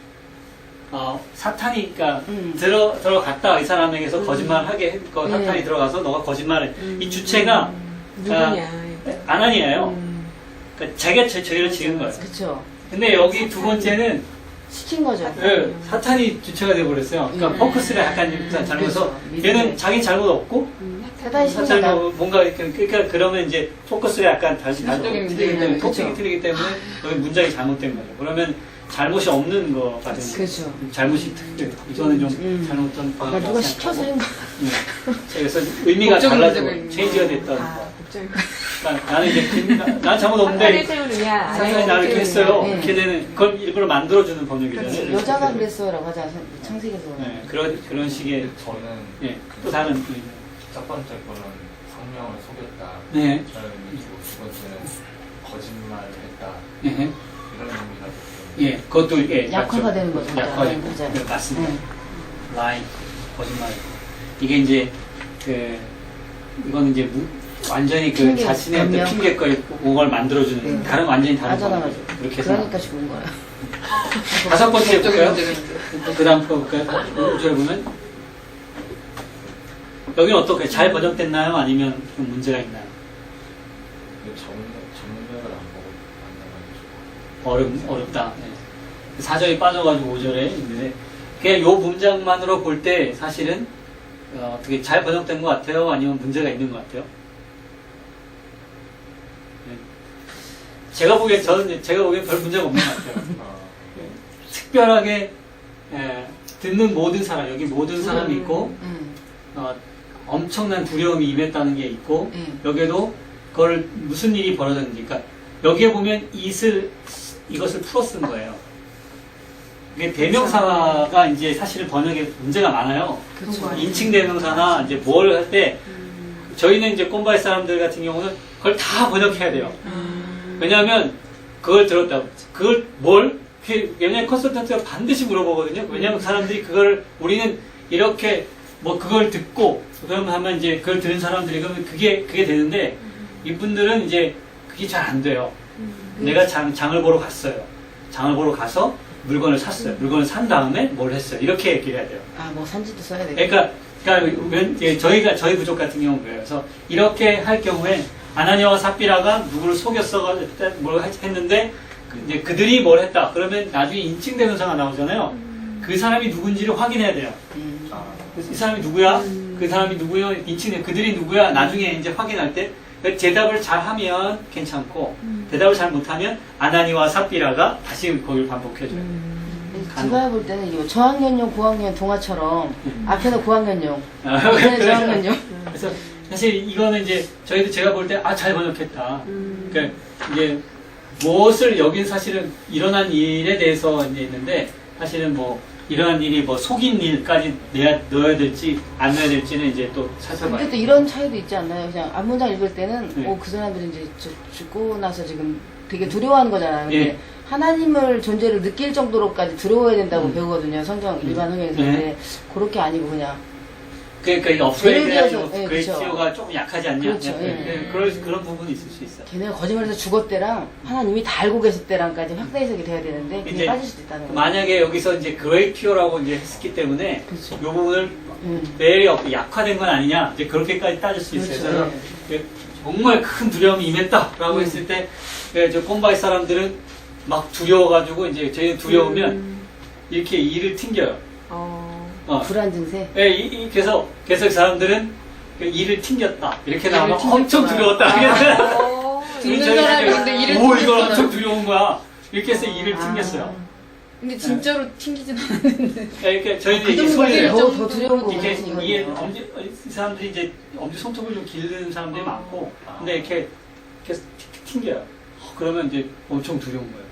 사탄이 그러니까 들어갔다 이 사람에게서 거짓말하게 했고 사탄이 들어가서 너가 거짓말을 이 주체가 누구냐. 아나니아예요. 그러니까 자기가 죄를 지은 거예요. 그쵸. 근데 여기 두 번째는 시킨 거죠. 사탄이 주체가 돼버렸어요. 그러니까 포커스가 약간 잘못해서 그렇죠. 얘는 자기 잘못 없고 사단이 시킨 사탄이 거다. 뭔가 그러니까 그러면 이제 포커스가 약간 다시 시각적인 틀리기 때문에 문제가 토픽이 그렇죠. 틀리기 때문에 여기 문장이 잘못된 거예요. 그러면 잘못이 없는 거가 되는 거예요. 그렇죠. 잘못이 이거는 좀 잘못된 그러니까 누가 시켜서 한 거. 그래서 의미가 법적인 달라지고 문제가 있는 체인지가 됐던 아, 거. 걱정이. 그러니까 나는 이제 난 잘못 사탄을 없는데 세우느냐. 사탄이 나를 이렇게 했어요. 네. 이렇게 되는 그걸 일부러 만들어주는 번역이잖아요. 여자가 그랬어라고 하자 창세기에서. 네, 그런 식의 저는 또 다른 의미. 첫 번째 거는 성령을 속였다. 네. 저는 의미고 두 번째는 거짓말을 했다. 예. 이런 의미가 됐어요. 예, 그것도 약화가 맞죠. 되는 거죠. 약화되고. 맞아요. 네, 맞습니다. 네. 라이, 거짓말. 이게 이제 이거는 이제 완전히 그 핑계, 자신의 어떤 변명. 핑계거리 그걸 만들어주는 다른 완전히 다른 맞아, 거. 맞아. 그렇게 해서 그러니까 죽은 거야. 다섯 번째 법적인 볼까요? 문제가 있는데. 그 다음 거 볼까요? 저기 보면 여기는 어떻게 잘 번역됐나요? 아니면 좀 문제가 있나요? 근데 전문역을 안 보고 만나가지고 어렵다. 네. 4절이 빠져가지고 5절에 있는데 그냥 요 문장만으로 볼 때 사실은 어떻게 잘 번역된 것 같아요? 아니면 문제가 있는 것 같아요? 네. 제가 보기엔 별 문제가 없는 것 같아요. 특별하게 듣는 모든 사람, 여기 모든 사람이 있고 엄청난 두려움이 임했다는 게 있고 여기에도 그걸 무슨 일이 벌어졌는지, 그러니까 여기에 보면 이것을 풀어 쓴 거예요. 이게 대명사가 이제 사실은 번역에 문제가 많아요. 그렇죠. 인칭 대명사나 이제 뭘 할 때 저희는 이제 꼼바이 사람들 같은 경우는 그걸 다 번역해야 돼요. 왜냐하면 그걸 들었다고 그걸 왜냐하면 컨설턴트가 반드시 물어보거든요. 왜냐하면 사람들이 그걸 우리는 이렇게 뭐 그걸 듣고 그러면 하면 이제 그걸 들은 사람들이 그러면 그게 되는데 이분들은 이제 그게 잘 안 돼요. 내가 장을 보러 갔어요. 장을 보러 가서 물건을 샀어요. 물건을 산 다음에 뭘 했어요. 이렇게 얘기를 해야 돼요. 뭐 산지도 써야 되겠다. 그러니까 저희 부족 같은 경우는 그래요. 그래서 이렇게 할 경우에 아나니아와 삽비라가 누구를 속였어 뭘 했는데 이제 그들이 뭘 했다. 그러면 나중에 인칭 대명사가 나오잖아요. 그 사람이 누군지를 확인해야 돼요. 이 사람이 누구야? 그 사람이 누구요? 인칭 그들이 누구야? 나중에 이제 확인할 때 대답을 잘하면 괜찮고 대답을 잘 못하면 아나니와 삽비라가 다시 거기를 반복해줘요. 제가 볼 때는 이 저학년용, 고학년 동화처럼 앞에는 고학년용, 그래서 저학년용. 그래서 사실 이거는 이제 저희도 제가 볼 때 잘 번역했다. 그러니까 이제 무엇을 여긴 사실은 일어난 일에 대해서 이제 있는데 사실은 뭐 일어난 일이 뭐 속인 일까지 넣어야 될지 안 넣어야 될지는 이제 또 살펴봐야 근데 또 돼요. 이런 차이도 있지 않나요? 그냥 앞문장 읽을 때는 네. 그 사람들이 이제 죽고 나서 지금 되게 두려워하는 거잖아요. 근데 예. 하나님을 존재를 느낄 정도로까지 두려워야 된다고 음. 배우거든요. 성경 일반 성경에서. 네. 근데 그렇게 아니고 그냥 그러니까 이 업그레이드 예를 들어서, 예, 그레이티오가 조금 약하지 않냐? 그렇죠, 약간, 예. 그런 부분이 있을 수 있어요. 걔네가 거짓말해서 죽었 때랑 하나님이 다 알고 계실 때랑까지 확대 해석이 돼야 되는데 그게 이제 빠질 수도 있다는 거예요. 만약에 여기서 이제 그레이티오라고 이제 했기 때문에 그렇죠. 이 부분을 음. 매일 약화된 건 아니냐? 이제 그렇게까지 따질 수 있어요. 그렇죠. 그래서 정말 큰 두려움이 임했다라고 했을 때, 저 꼼바이 사람들은 막 두려워가지고 이제 저희는 두려우면 이렇게 이를 튕겨요. 불안 증세. 예, 그래서 그 사람들은 그 이를 튕겼다. 이렇게 나오면 이를 엄청 튕겼구나. 두려웠다. 듣는 저희는 사람이 이제, 근데 이를 오, 이거 튕겼구나. 엄청 두려운 거야. 이렇게 해서 이를 튕겼어요. 근데 진짜로 튕기진 않았는데. 그러니까 저희는 그 이게 정도까지 소리를 더 두려운 거 이렇게 보면 이게 이거는. 이 사람들이 이제 엄지 손톱을 좀 기르는 사람들이 많고, 근데 이렇게 튕겨요. 그러면 이제 엄청 두려운 거예요.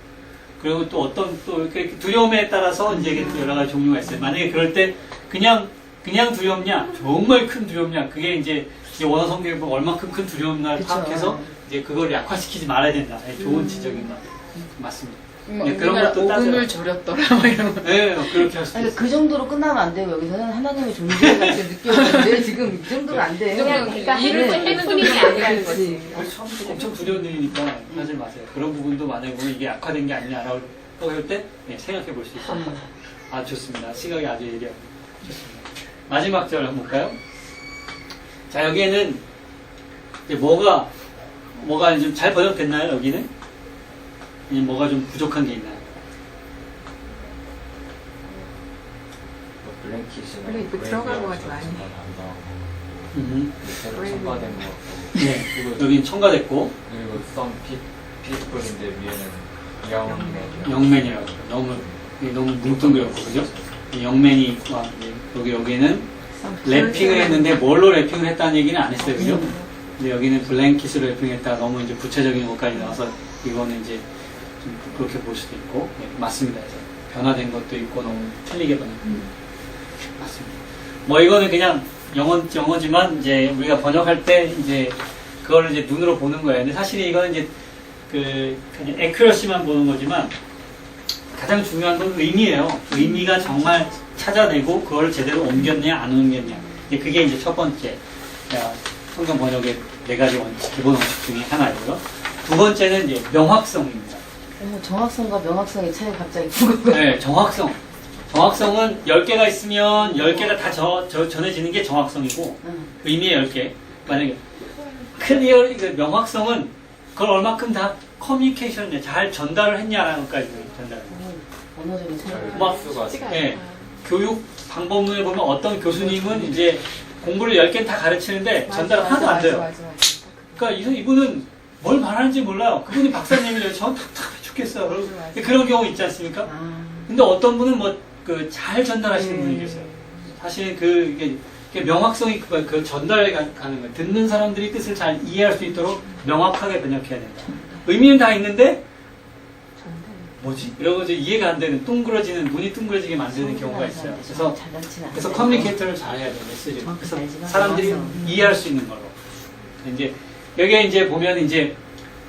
그리고 또 어떤 또 이렇게 두려움에 따라서 이제 또 여러 가지 종류가 있어요. 만약에 그럴 때 그냥 두렵냐, 정말 큰 두렵냐, 그게 이제 원어 성경에 보면 얼마큼 큰 두려움날 그쵸. 파악해서 이제 그걸 약화시키지 말아야 된다. 좋은 지적인 것 같아요. 맞습니다. 막 그런 우리나라 것도 따져요. 오금을 저렸더라 막 이런 거. 네, 그렇게 할 수 아니, 있어요. 그 정도로 끝나면 안 되고 여기서는 하나님의 존재 같이 느껴지는데 지금 이 정도가 안 돼. 그냥 그러니까 일을 해프닝이 아니라는 거지. 엄청 두려운 일이니까 하지 마세요. 그런 부분도 만약에 보면 이게 악화된 게 아니냐라고 할 때 생각해 볼 수 있어요. 아, 좋습니다. 시각이 아주 예리하고 좋습니다. 마지막 절 한번 볼까요? 자, 여기에는 이제 뭐가 좀 잘 번역됐나요? 여기는? 아니면 뭐가 좀 부족한 게 있나요? 블랭킷이나 원래 이거 들어간 것 같아, 많이. 새로 첨가된 것 같고 네. 그리고 여긴 첨가됐고 그리고 some people인데 위에는 영맨 영맨이라고 너무 뭉뚱그렸고 그죠? 이 영맨이 여기는 랩핑을 했는데 뭘로 랩핑을 했다는 얘기는 안 했어요, 그죠? 근데 여기는 블랭킷으로 랩핑했다가 너무 이제 구체적인 것까지 나와서 이거는 이제 좀 그렇게 볼 수도 있고 맞습니다. 그래서 변화된 것도 있고 너무 틀리게 번역 맞습니다. 뭐 이거는 그냥 영어지만 이제 우리가 번역할 때 이제 그거를 이제 눈으로 보는 거예요. 근데 사실 이거는 이제 그냥 액큐러시만 보는 거지만 가장 중요한 건 의미예요. 의미가 정말 찾아내고 그걸 제대로 옮겼냐 안 옮겼냐. 이제 그게 이제 첫 번째 성경 번역의 4가지 원칙, 기본 원칙 중에 하나이고요. 두 번째는 이제 명확성입니다. 정확성과 명확성의 차이 갑자기 궁금해. 네, 정확성. 정확성은 10개가 있으면 10개가 다 전해지는 게 정확성이고 의미의 10개. 만약에 클리어, 명확성은 그걸 얼마큼 다 커뮤니케이션을 잘 전달을 했냐라는 것까지 전달을 해요. 언어적인 차이. 막 쉽지가 네. 않아. 교육 방법론에 보면 어떤 교수님은 이제 공부를 10개는 다 가르치는데 전달 하나도 안 돼요. 맞아. 그러니까 이분은 뭘 말하는지 몰라요. 그분이 박사님이래요. 전 답답해 죽겠어요. 맞아. 그런 경우 있지 않습니까? 근데 어떤 분은 잘 전달하시는 분이 계세요. 사실 이게 명확성이 그 전달에 가는 거예요. 듣는 사람들이 뜻을 잘 이해할 수 있도록 명확하게 번역해야 된다. 의미는 다 있는데 뭐지? 이러고 이제 이해가 안 되는 눈이 둥그러지게 만드는 경우가 있어요. 그래서 커뮤니케이터를 잘 해야 돼요. 메시지를. 그래서 사람들이 이해할 수 있는 걸로. 이제 여기에 이제 보면 이제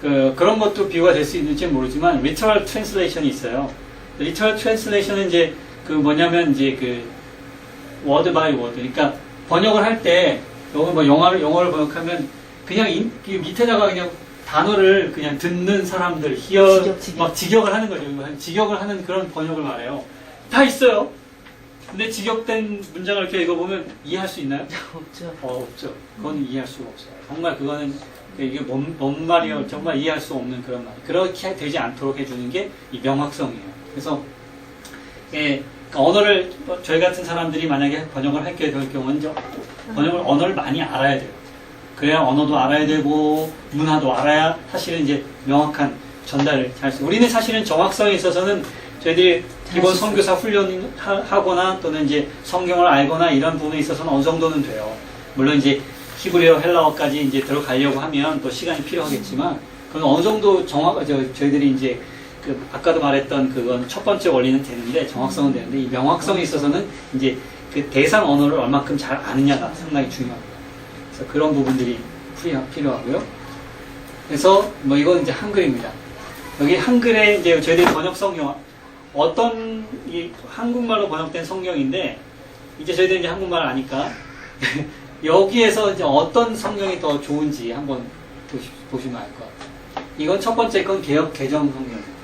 그런 것도 비유가 될 수 있는지 모르지만 literal translation이 있어요. literal translation은 이제 뭐냐면 이제 word by word. 그러니까 번역을 할 때 여기 뭐 영어를 번역하면 그냥 밑에다가 그냥 단어를 그냥 듣는 사람들 막 직역을 하는 거죠. 직역을 하는 그런 번역을 말해요. 다 있어요. 근데 직역된 문장을 이렇게 읽어보면 이해할 수 있나요? 없죠. 없죠. 그건 이해할 수가 없어요. 정말 그거는 이게 뭔 말이에요. 정말 이해할 수 없는 그런 말. 그렇게 되지 않도록 해주는 게 이 명확성이에요. 그래서 언어를 저희 같은 사람들이 만약에 번역을 하게 될 경우는 언어를 많이 알아야 돼요. 그래야 언어도 알아야 되고 문화도 알아야 사실은 이제 명확한 전달을 잘 수. 우리는 사실은 정확성에 있어서는 저희들이 기본 선교사 훈련하거나 또는 이제 성경을 알거나 이런 부분에 있어서는 어느 정도는 돼요. 물론 이제 히브리어, 헬라어까지 이제 들어가려고 하면 또 시간이 필요하겠지만, 그건 어느 정도 저희들이 이제 그 아까도 말했던 그건 첫 번째 원리는 되는데, 정확성은 되는데, 이 명확성에 있어서는 이제 그 대상 언어를 얼만큼 잘 아느냐가 상당히 중요합니다. 그래서 그런 부분들이 필요하고요. 그래서 뭐 이건 이제 한글입니다. 여기 한글에 이제 저희들이 번역 성경, 어떤 이 한국말로 번역된 성경인데, 이제 저희들이 이제 한국말을 아니까, 여기에서 이제 어떤 성경이 더 좋은지 한번 보시면 알 것 같아요. 이건 첫 번째 건 개역 개정 성경입니다.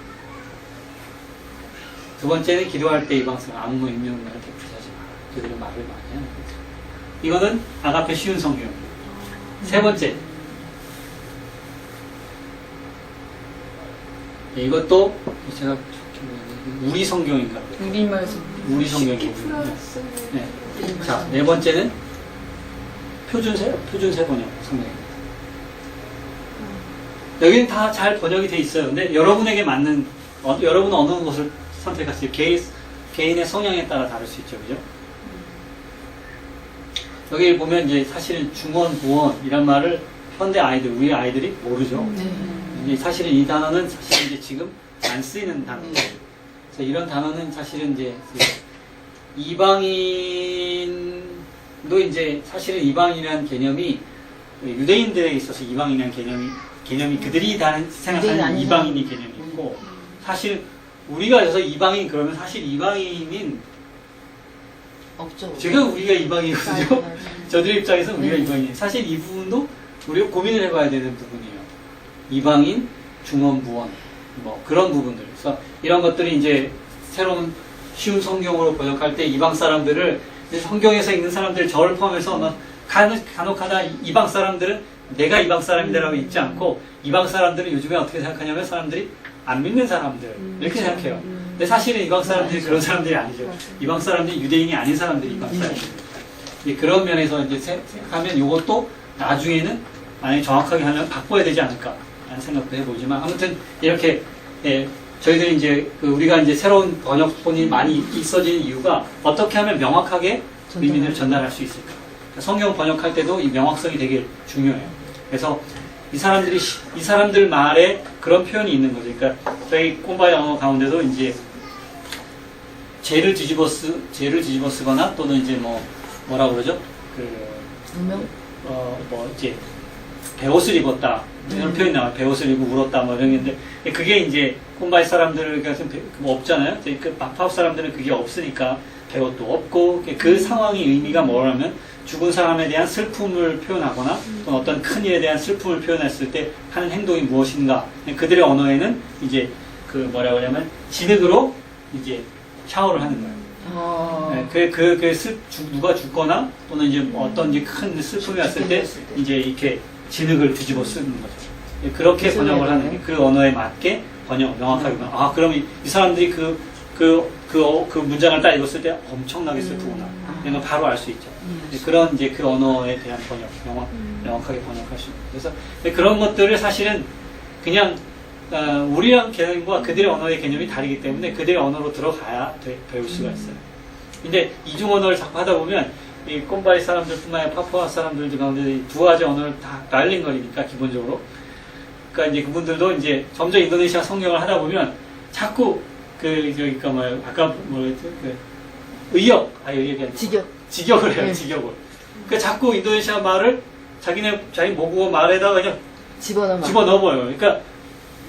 두 번째는 기도할 때 이방성 아무 임명을 베푸시하지 마라. 저희들은 말을 많이 하는 거죠. 이거는 아가페 쉬운 성경입니다. 세 번째, 이것도 제가 우리 성경인가 봐요. 우리말 우리 성경이고. 플러스 네. 자, 네 번째는 표준세 번역 성경입니다. 여기는 다 잘 번역이 돼 있어요. 근데 여러분에게 맞는, 여러분은 어느 것을 선택하세요? 개인의 성향에 따라 다를 수 있죠. 그죠? 여기 보면 이제 사실은 중원, 부원, 이란 말을 현대 아이들, 우리 아이들이 모르죠. 이제 사실은 이 단어는 사실 이제 지금 안 쓰이는 단어예요. 그래서 이런 단어는 사실은 이제 이방인도 이제 사실은 이방인이라는 개념이 유대인들에 있어서 이방인이라는 개념이 그들이 다 생각하는 이방인이 개념이 있고, 사실 우리가 그래서 이방인 그러면 사실 이방인인 없죠. 지금 우리가 이방인이거든요. 맞아요. 저들 입장에서는 우리가 이방인. 사실 이 부분도 우리가 고민을 해봐야 되는 부분이에요. 이방인, 중원, 부원, 뭐 그런 부분들. 그래서 이런 것들이 이제 새로운 쉬운 성경으로 번역할 때 이방 사람들을, 성경에서 읽는 사람들 저를 포함해서 막 간혹하다 이방 사람들은 내가 이방 사람이다라고 읽지 않고, 이방 사람들은 요즘에 어떻게 생각하냐면 사람들이 안 믿는 사람들 이렇게 생각해요. 근데 사실은 이방 사람들이 그런 사람들이 아니죠. 이방 사람들이 유대인이 아닌 사람들이 이방 사람들입니다. 이제 그런 면에서 이제 생각하면 이것도 나중에는 만약에 정확하게 하면 바꿔야 되지 않을까 라는 생각도 해보지만, 아무튼 이렇게 저희들이 이제 우리가 이제 새로운 번역본이 많이 있어지는 이유가 어떻게 하면 명확하게 의미를 전달할 수 있을까. 성경 번역할 때도 이 명확성이 되게 중요해요. 그래서 이 사람들 말에 그런 표현이 있는 거죠. 그러니까 저희 꼼바 영어 가운데도 이제 죄를 뒤집어 쓰거나 또는 이제 뭐라 그러죠? 분명 이제 배옷을 입었다 이런 표현이 나와요. 배옷을 입고 울었다 뭐 이런 게 있는데, 그게 이제 콤바이 사람들 같은 뭐 없잖아요. 그 마파업 사람들은 그게 없으니까 배옷도 없고, 그 상황의 의미가 뭐라면 죽은 사람에 대한 슬픔을 표현하거나 또는 어떤 큰 일에 대한 슬픔을 표현했을 때 하는 행동이 무엇인가. 그들의 언어에는 이제 그 뭐라고 하냐면 진흙으로 이제 샤워를 하는 거예요. 누가 죽거나 또는 이제 어떤 이제 큰 슬픔이 왔을 때 이제 이렇게 진흙을 뒤집어 쓰는 거죠. 그렇게 번역을 하는 게 그 언어에 맞게 명확하게. 그럼 이 사람들이 그 문장을 딱 읽었을 때 엄청나게 슬프구나. 이런 걸 바로 알 수 있죠. 그런 이제 그 언어에 대한 명확하게 번역할 수 있는. 그래서 그런 것들을 사실은 그냥 우리랑 개념과 그들의 언어의 개념이 다르기 때문에 그들의 언어로 들어가야 배울 수가 있어요. 근데 이중 언어를 자꾸 하다 보면 이 꼼바이 사람들뿐만 아니라 파푸아 사람들 가운데 두 가지 언어를 다 날린 기본적으로. 그러니까 이제 그분들도 이제 점점 인도네시아 성경을 하다 보면 자꾸 아까 뭐랬죠? 의역이 아니라 직역을 해요. 직역을. 그러니까 자꾸 인도네시아 말을 자기 모국어 말에다가 그냥 집어넣어요. 그러니까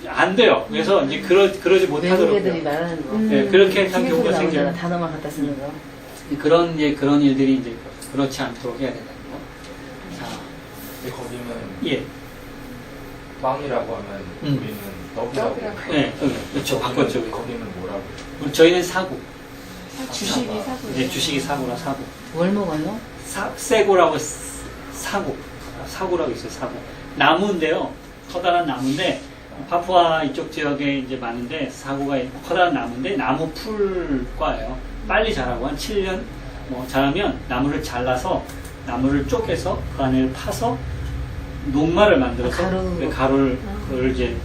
안 돼요. 그래서 이제 그러지 못하도록. 외국 애들이 말하는 거. 네, 그렇게 한 경우가 생겨요. 단어만 갖다 쓰는 거. 그런 일들이 이제 그렇지 않도록 해야 된다는 거. 자, 근데 거기는 예. 빵이라고 하면 우리는 떡이라고. 네, 그렇죠. 바꿨죠. 거기는 뭐라고? 저희는 사고. 주식이 사고. 이제 주식이 사고라 사고. 뭘 먹어요? 세고라고 사고라고 있어요. 사고. 나무인데요. 커다란 나무인데 파푸아 이쪽 지역에 이제 많은데 사고가 커다란 나무인데 나무 풀과예요. 빨리 자라고 한 7년 자라면 나무를 잘라서 나무를 쪼개서 그 안을 파서 녹말을 만들어서 가루를 그걸 이제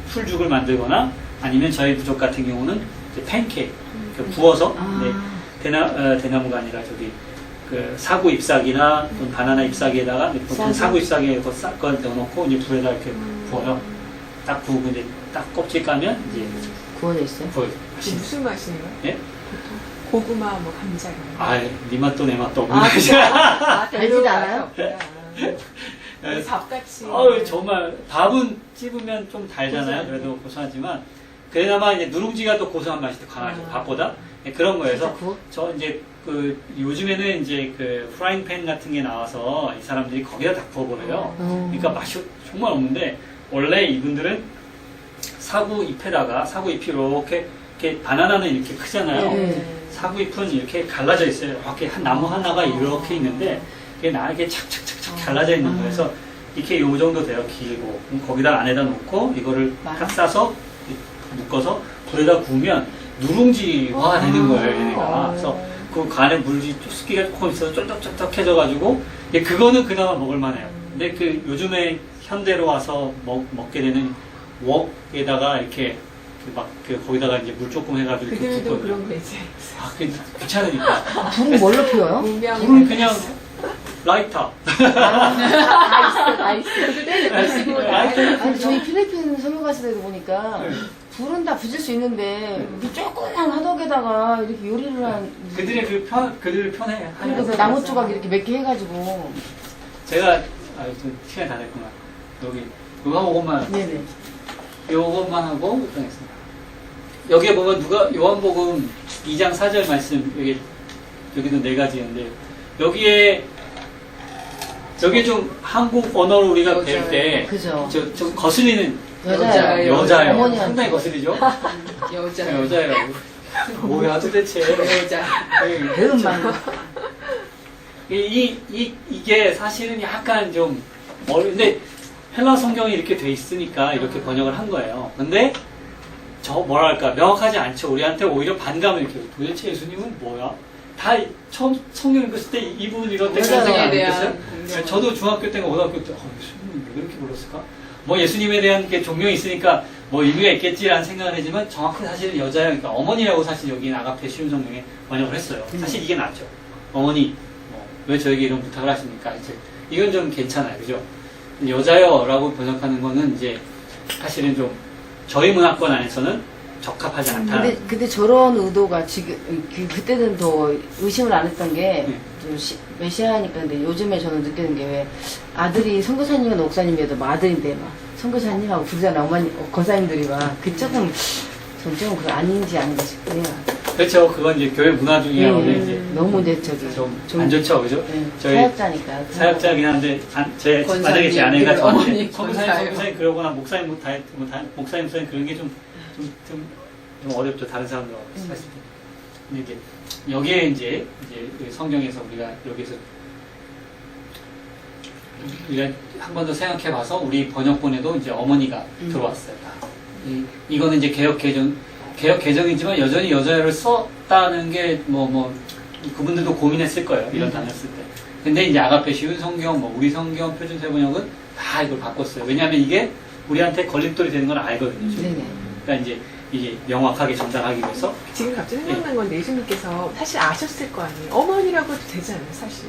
풀죽을 만들거나 아니면 저희 부족 같은 경우는 이제 팬케이크 부어서 대나무가 아니라 그 사구 잎사귀나 또는 바나나 잎사귀에다가 보통 사구 잎사귀에 걸 넣어놓고 이제 불에다 이렇게 구워요. 딱 구우고 이제 딱 껍질 까면 이제 구워져 있어요. 보여요. 그게 무슨 맛이에요? 예? 보통 고구마, 뭐 감자 이런 거. 아, 네 맛도 내 맛도 없는 아, 거지. 진짜? 아, 달지도 별로 않아요? 맛이 없구나. 밥같이. 정말 밥은 찝으면 좀 달잖아요. 그래도 고소하지만 그나마 이제 누룽지가 또 고소한 맛이 더 강하죠. 밥보다. 네, 그런 거여서 진짜 구워? 저 이제 그 요즘에는 이제 그 프라이팬 같은 게 나와서 이 사람들이 거기다 다 구워버려요. 그러니까 맛이 정말 없는데 원래 이분들은 사구 잎에다가 사구 잎이 이렇게 바나나는 이렇게 크잖아요. 네. 사구 잎은 이렇게 갈라져 있어요. 이렇게 한 나무 하나가 이렇게 있는데 이게 나에게 착착착착 갈라져 있는 거예요. 그래서 이렇게 요 정도 돼요. 길고 그럼 거기다 안에다 놓고 이거를 딱 싸서 묶어서 불에다 구우면 누룽지화 되는 거예요. 얘네가. 그래서 그 간에 물이 습기가 조금 있어서 쫀득쫀득해져가지고 그거는 그나마 먹을만해요. 근데 그 요즘에 현대로 와서 먹게 되는 웍에다가 이렇게 거기다가 이제 물 조금 해가지고 이렇게 그들도 붓거든요. 그런 거 이제. 아, 그 귀찮으니까. 불은 뭘로 피워요? 분명히 불은 그냥 라이터. 다 있어. 그들도 마시고 아니 저희 필리핀 설교 갔을 때도 보니까 불은 다 붙일 수 있는데 이 조그만 화덕에다가 이렇게 요리를 한 그들을 편해. 그리고 그 나무 조각 이렇게 몇 개 해가지고 제가 좀 시간이 다 됐구나. 여기 요것만 네네. 요것만 하고 끝냈습니다. 여기에 보면 요한복음 2장 4절 말씀 여기도 네 가지인데 여기에 좀 한국 언어로 우리가 배울 때 그죠. 좀 거슬리는 여자예요. 여자예요. 어머니한테. 상당히 거슬리죠? 여자. 여자예요. 뭐야 도대체. 여자. 배은만. 이게 사실은 약간 좀 근데 헬라 성경이 이렇게 돼 있으니까 이렇게 번역을 한 거예요. 근데 뭐랄까 명확하지 않죠. 우리한테 오히려 반감을 이렇게 도대체 예수님은 뭐야? 다 처음 성경 읽었을 때 이 부분 이런 때 그런 생각 안 느꼈어요? 저도 중학교 때가 고등학교 때 예수님은 왜 그렇게 불렀을까? 뭐 예수님에 대한 게 종명이 있으니까 뭐 의미가 있겠지라는 생각을 하지만 정확히 사실은 여자예요. 그러니까 어머니라고 사실 여기 아가페 쉬운 성경에 번역을 했어요. 사실 이게 낫죠. 어머니 왜 저에게 이런 부탁을 하십니까? 이제 이건 좀 괜찮아요. 그죠? 여자여라고 번역하는 거는 이제 사실은 좀 저희 문화권 안에서는 적합하지 않다. 근데 저런 의도가 지금 그때는 더 의심을 안 했던 게 좀 메시아니까. 근데 요즘에 저는 느끼는 게 왜 아들이 선교사님이나 목사님이어도 막 아들인데 막 선교사님하고 부르잖아. 어머니 권사님들이 막 그 조금 전 좀 그거 아닌지 아닌가 싶네요. 그렇죠. 그건 이제 교회 문화 중에 이제 너무 이제 저기 좀 안 좋죠, 그죠? 저희 사역자니까. 사역자긴 한데 만약에 제 아내가 어머니 선교사님 그러거나 목사님 목사님 그런 게 좀 어렵죠. 다른 사람들하고 했을 때. 근데 이제 여기에 이제 성경에서 우리가 여기서 우리가 한 번 더 생각해봐서 우리 번역본에도 이제 어머니가 들어왔어요. 이거는 이제 개혁 개정이지만 여전히 여자를 썼다는 게 그분들도 고민했을 거예요. 이런 단어를 쓸 때. 근데 이제 아가페 쉬운 성경, 우리 성경 표준세 번역은 다 이걸 바꿨어요. 왜냐하면 이게 우리한테 걸림돌이 되는 걸 알거든요. 지금. 네네. 그러니까 이제 이게 명확하게 전달하기 위해서. 지금 갑자기 생각난 건데 예수님께서 사실 아셨을 거 아니에요. 어머니라고 해도 되잖아요, 사실.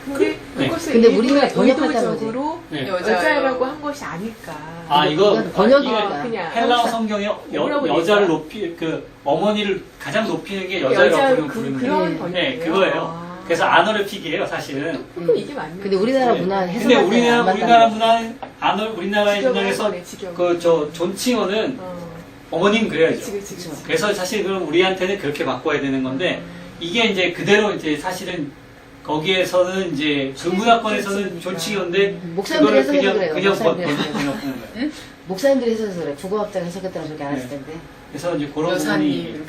근데 그것을 근데 우리가 번역하자는 의도적으로 네. 여자라고 한 것이 아닐까. 이건 번역이니까. 아, 그냥 헬라어 성경에 뭐라고 여자를 얘기할까? 어머니를 가장 높이는 게 여자라고 부르는 그런 거예요. 번역이에요. 네, 그거예요. 아. 그래서 아너를 픽이에요, 사실은. 그럼 이게 맞는 근데 우리나라 문화 근데 해석할 때는 안 우리나라 맞다는 문화는 우리나라의 문화에서 존칭어는 어머님 그래야죠. 그치. 그래서 사실 그럼 우리한테는 그렇게 바꿔야 되는 건데 이게 이제 그대로 이제 사실은 거기에서는 이제 그 문화권에서는 존칭어인데 목사님들이 그거를 해석해서 그래요. 그냥 목사님들이 번역하는 거예요. 목사님들이 해서 그래. 국어학자가 해석했다고 저렇게 안 했을 텐데. 그래서 이제 그런 여사님.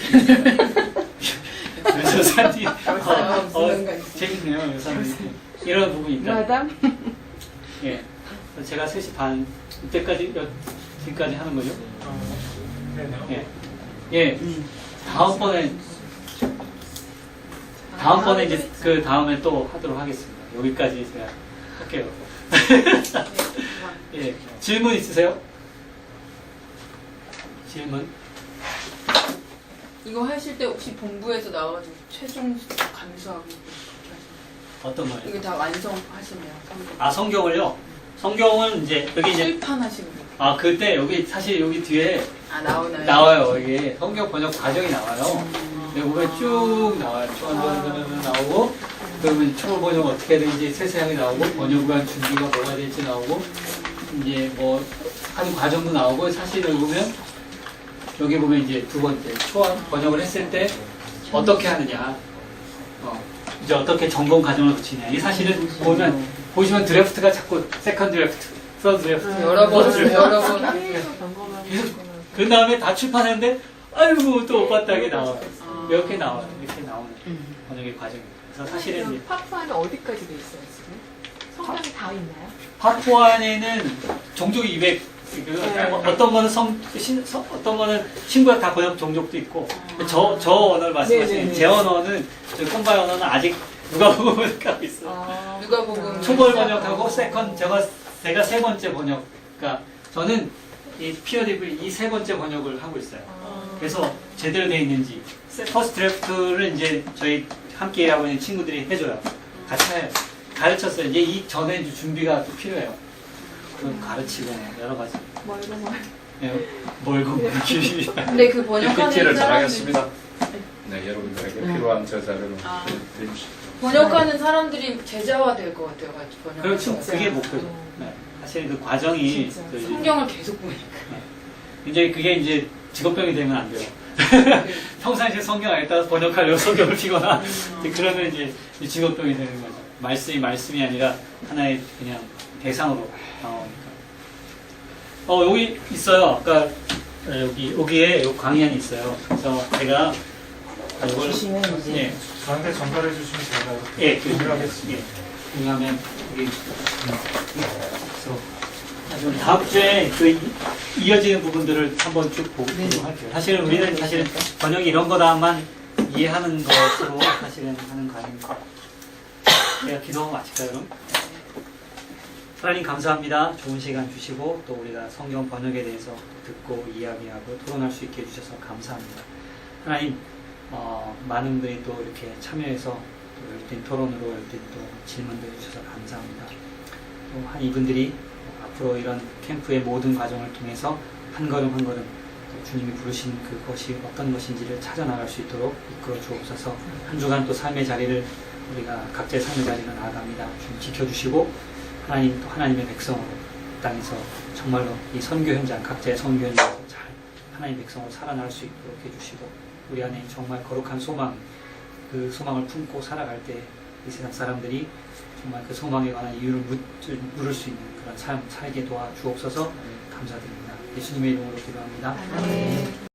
부분이 여사님 무슨 재밌네요. 여사님 이런 부분이 있다. 마담? 예, 제가 3시 반 이때까지 지금까지 하는 거죠. 예, 예. 다음번에 이제 그 다음에 또 하도록 하겠습니다. 여기까지 제가 할게요. 예, 질문 있으세요? 질문? 이거 하실 때 혹시 본부에서 나와가지고 최종 감수하고 그렇게 하시나요? 어떤 거요? 이거 다 완성하시면 성경. 아, 성경을요? 성경은 이제 여기 이제 출판하시는 거. 아, 그때 여기 사실 여기 뒤에 아, 나오나요? 나와요. 이게 성경 번역 과정이 나와요. 여기 보면 쭉 나와요. 초안번역은 나오고, 그러면 초 번역 어떻게 되는지 세세하게 나오고, 번역관 준비가 뭐가 될지 나오고, 이제 뭐 하는 과정도 나오고, 사실 여기 보면 이제 두 번째 초안 번역을 했을 때 어떻게 하느냐, 이제 어떻게 점검 과정을 거치냐. 이 사실은 보시면 드래프트가 자꾸 세컨드 드래프트, 서드 드래프트, 여러 번, 여러 번. 계속 점검하고 그 다음에 다 출판했는데, 아이고, 또 못 봤다, 이게 나와요. 이렇게 나와요. 이렇게 나오는 번역의 과정입니다. 그래서 사실은 그럼 이제 파푸아는 어디까지 돼 있어요 지금? 성경이 다 있나요? 파푸안에는 종족 200, 어떤 거는 어떤 거는 신구약 다 번역 종족도 있고, 저 언어를 말씀하시는 네네네. 제 언어는, 저 콤바이 언어는 아직 누가복음 번역하고 있어요. 아, 누가복음. 초벌 번역하고 제가 세 번째 번역, 그러니까 저는 이 피어디블 이 세 번째 번역을 하고 있어요. 그래서 제대로 돼 있는지 퍼스트 드래프트를 이제 저희 함께 일하고 있는 친구들이 해줘요. 같이 해요. 가르쳤어요. 이제 이 전에 이제 준비가 또 필요해요. 그걸 가르치고 여러 가지. 멀고 멀고 길이. 근데 그 번역하는 PPT를 사람들, 잘하겠습니다. 네, 여러분들에게 필요한 저 자료를 아. 드립시다. 번역하는 사람들이 제자화 될 것 같아요. 같이 번역. 그렇죠. 그게 목표죠. 네. 사실 그 과정이 진짜. 그 이제 성경을 계속 보니까. 이제 그게 이제 직업병이 되면 안 돼요. 평상시에 성경 안 따라서 번역하려고 성경을 피거나 그러면 이제 직업병이 되는 거죠. 말씀이 아니라 하나의 그냥 대상으로 나오니까. 여기 있어요. 아까 여기에 요 강의안이 있어요. 그래서 제가 이걸 주시면 이제 예, 저한테 전달해 주시면 제가 예, 공유하겠습니다. 예. 왜냐하면 여기 그래서 다음 주에 그 이어지는 부분들을 한번 쭉 보도록 할게요. 사실은 우리는 사실은 번역이 이런 거다만 이해하는 것으로 사실은 하는 과정입니다. 제가 기도하고 마칠까요, 그럼? 하나님 감사합니다. 좋은 시간 주시고 또 우리가 성경 번역에 대해서 듣고 이야기하고 토론할 수 있게 해주셔서 감사합니다. 하나님 많은 분들이 또 이렇게 참여해서 또 열띤 토론으로 열띤 또 질문도 해주셔서 감사합니다. 또 한 이분들이 앞으로 이런 캠프의 모든 과정을 통해서 한 걸음 한 걸음 또 주님이 부르신 그것이 어떤 것인지를 찾아나갈 수 있도록 이끌어 주옵소서. 한 주간 또 삶의 자리를 우리가 각자의 삶의 자리를 나아갑니다. 주님 지켜주시고 하나님 또 하나님의 백성으로 땅에서 정말로 이 선교 현장 각자의 선교 현장에서 잘 하나님의 백성으로 살아날 수 있도록 해주시고 우리 안에 정말 거룩한 소망 그 소망을 품고 살아갈 때 이 세상 사람들이 정말 그 소망에 관한 이유를 물을 수 있는 그런 삶 살게 도와주옵소서. 감사드립니다. 예수님의 이름으로 기도합니다. 네.